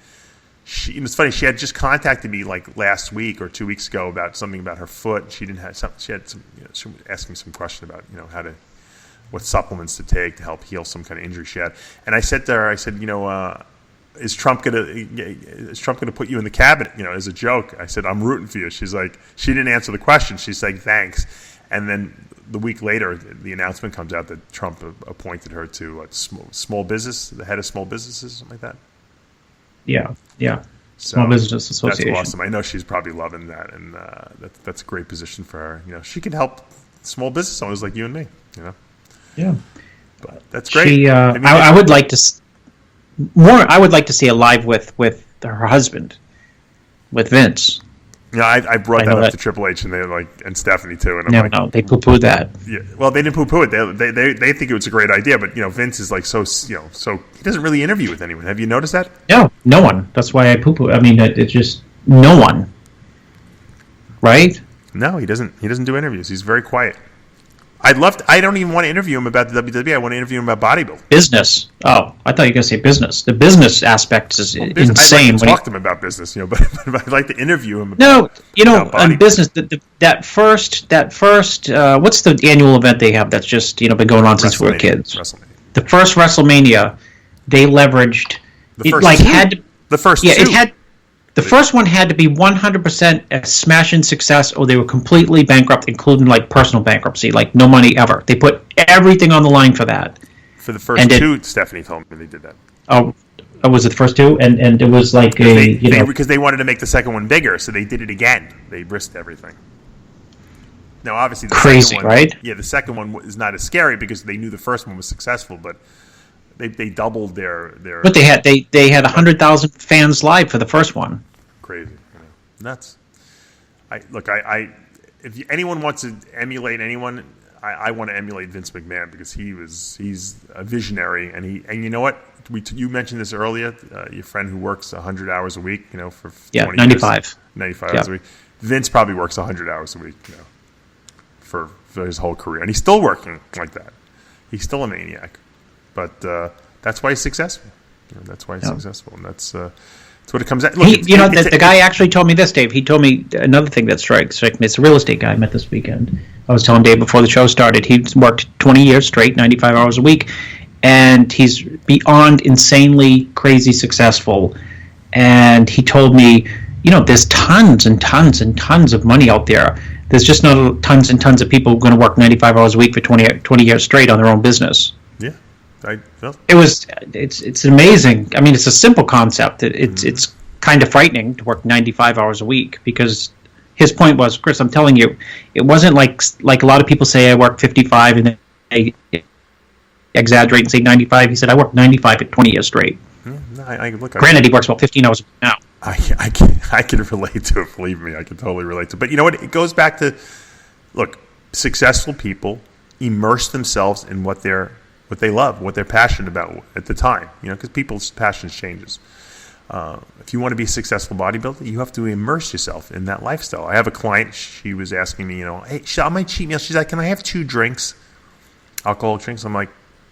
it's funny. She had just contacted me last week or 2 weeks ago about something about her foot. She didn't have something. She had some. She asked me some question about what supplements to take to help heal some kind of injury she had, and I said to her, is Trump gonna put you in the cabinet? You know, as a joke. I said, I'm rooting for you. She's like, she didn't answer the question. She's like, thanks. And then the week later, the announcement comes out that Trump appointed her to small business, the head of small businesses, something like that. Yeah. So Small Business Association. That's awesome. I know she's probably loving that, and that's a great position for her. You know, she can help small business owners like you and me. You know. Yeah. But that's great. I would like to I would like to see a live with her husband, with Vince. Yeah, I brought that up to Triple H and Stephanie too, and no, they poo-pooed that. Yeah, well, they didn't poo-poo it. They think it was a great idea, but Vince is like so he doesn't really interview with anyone. Have you noticed that? No one. That's why I poo-poo. I mean, it's just no one. Right? No, he doesn't. He doesn't do interviews. He's very quiet. I don't even want to interview him about the WWE. I want to interview him about bodybuilding. Business. Oh, I thought you were going to say business. The business aspect is insane. I'd like to talk to him about business, but I'd like to interview him. On business, that first, what's the annual event they have that's just been going on since we were kids? The first WrestleMania, they leveraged the first one had to be 100% a smash-in success, or they were completely bankrupt, including like personal bankruptcy, like no money ever. They put everything on the line for that. For the first two, Stephanie told me they did that. Oh, was it the first two? And it was like because they wanted to make the second one bigger, so they did it again. They risked everything. Now, obviously, the second one, right? Yeah, the second one is not as scary because they knew the first one was successful, but they doubled their. But they had 100,000 fans live for the first one. Crazy, nuts. If anyone wants to emulate anyone, I want to emulate Vince McMahon because he's a visionary, and you know what? You mentioned this earlier. Your friend who works 100 hours a week, for 20 95 hours a week. Vince probably works 100 hours a week, for his whole career, and he's still working like that. He's still a maniac, but that's why he's successful. That's why he's successful, and that's what it comes out. Look, the guy actually told me this, Dave. He told me another thing that strikes me. It's a real estate guy I met this weekend. I was telling Dave before the show started. He's worked 20 years straight, 95 hours a week, and he's beyond insanely crazy successful. And he told me, there's tons and tons and tons of money out there. There's just not tons and tons of people who are going to work 95 hours a week for 20 years straight on their own business. Yeah. It's amazing. I mean, it's a simple concept. It's kind of frightening to work 95 hours a week because his point was, Chris, I'm telling you, it wasn't like a lot of people say I work 55 and then they exaggerate and say 95. He said I work 95 at 20 years straight. Granted, he works about 15 hours a week now. I can relate to it. Believe me, I can totally relate to it. But you know what? It goes back to, look, successful people immerse themselves in what they love, what they're passionate about at the time. Because people's passions changes. If you want to be a successful bodybuilder, you have to immerse yourself in that lifestyle. I have a client. She was asking me, hey, on my cheat meal, she's like, can I have 2 drinks, alcoholic drinks? I'm like,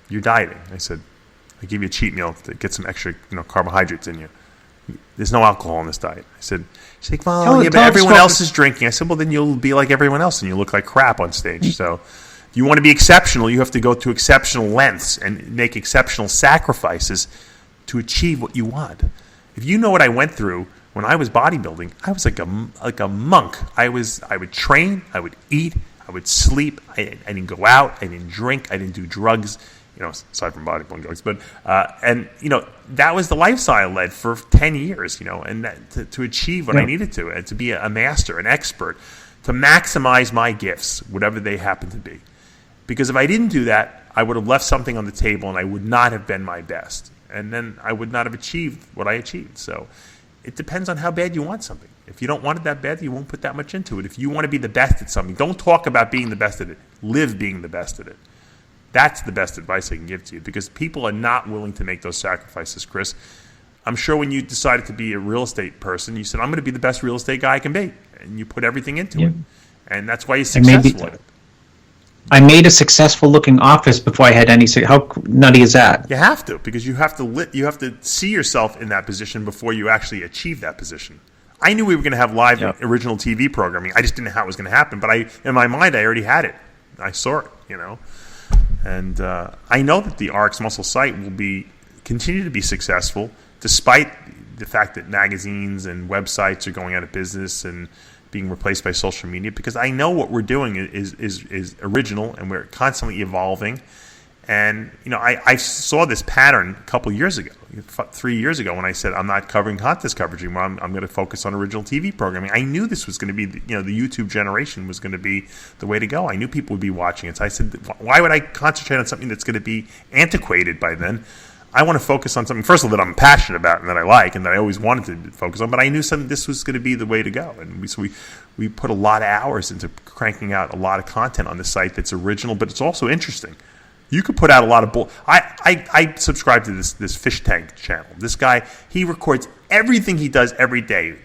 you're dieting. I said, I give you a cheat meal to get some extra, carbohydrates in you. There's no alcohol in this diet. I said, she's like, well, but everyone else is drinking. I said, well, then you'll be like everyone else and you look like crap on stage. So if you want to be exceptional, you have to go to exceptional lengths and make exceptional sacrifices to achieve what you want. If you know what I went through when I was bodybuilding, I was like a monk. I would train, I would eat, I would sleep. I didn't go out, I didn't drink, I didn't do drugs. Aside from bodybuilding drugs, but that was the lifestyle I led for 10 years, and that, to achieve what I needed to, and to be a master, an expert, to maximize my gifts, whatever they happen to be. Because if I didn't do that, I would have left something on the table, and I would not have been my best, and then I would not have achieved what I achieved. So it depends on how bad you want something. If you don't want it that bad, you won't put that much into it. If you want to be the best at something, don't talk about being the best at it. Live being the best at it. That's the best advice I can give to you because people are not willing to make those sacrifices, Chris. I'm sure when you decided to be a real estate person, you said, I'm going to be the best real estate guy I can be. And you put everything into it. And that's why you're successful at it. I made a successful-looking office before I had any. How nutty is that? You have to because you have to see yourself in that position before you actually achieve that position. I knew we were going to have live original TV programming. I just didn't know how it was going to happen. But in my mind, I already had it. I saw it, And I know that the RxMuscle site will continue to be successful despite the fact that magazines and websites are going out of business and being replaced by social media, because I know what we're doing is original and we're constantly evolving. And, I saw this pattern a couple years ago, 3 years ago, when I said I'm not covering contest coverage anymore. I'm going to focus on original TV programming. I knew this was going to be, the YouTube generation was going to be the way to go. I knew people would be watching it. So I said, why would I concentrate on something that's going to be antiquated by then? I want to focus on something, first of all, that I'm passionate about and that I like and that I always wanted to focus on. But I knew this was going to be the way to go. And we put a lot of hours into cranking out a lot of content on the site that's original, but it's also interesting. You could put out a lot of I subscribe to this fish tank channel. This guy, he records everything he does every day,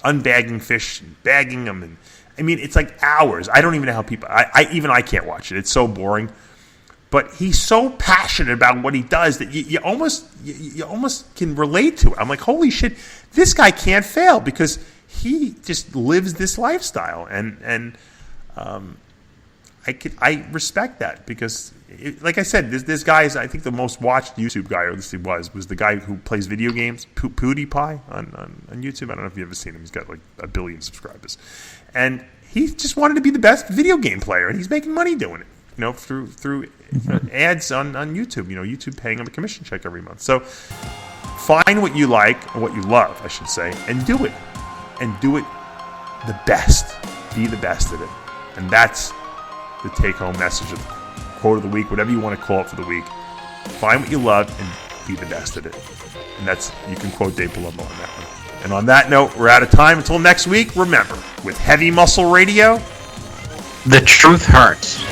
unbagging fish, and bagging them, and I mean it's like hours. I don't even know how people. I can't watch it. It's so boring. But he's so passionate about what he does that you almost can relate to it. I'm like, holy shit, this guy can't fail because he just lives this lifestyle, and I respect that because, like I said, this guy is, I think, the most watched YouTube guy, or at least he was the guy who plays video games, PewDiePie on YouTube. I don't know if you've ever seen him. He's got like 1 billion subscribers, and he just wanted to be the best video game player, and he's making money doing it. Through ads on YouTube. YouTube paying him a commission check every month. So find what you like, or what you love, I should say, and do it. And do it the best. Be the best at it. And that's the take-home message of the quote of the week, whatever you want to call it for the week. Find what you love and be the best at it. And you can quote Dave Palumbo on that one. And on that note, we're out of time. Until next week, remember, with Heavy Muscle Radio, the truth hurts.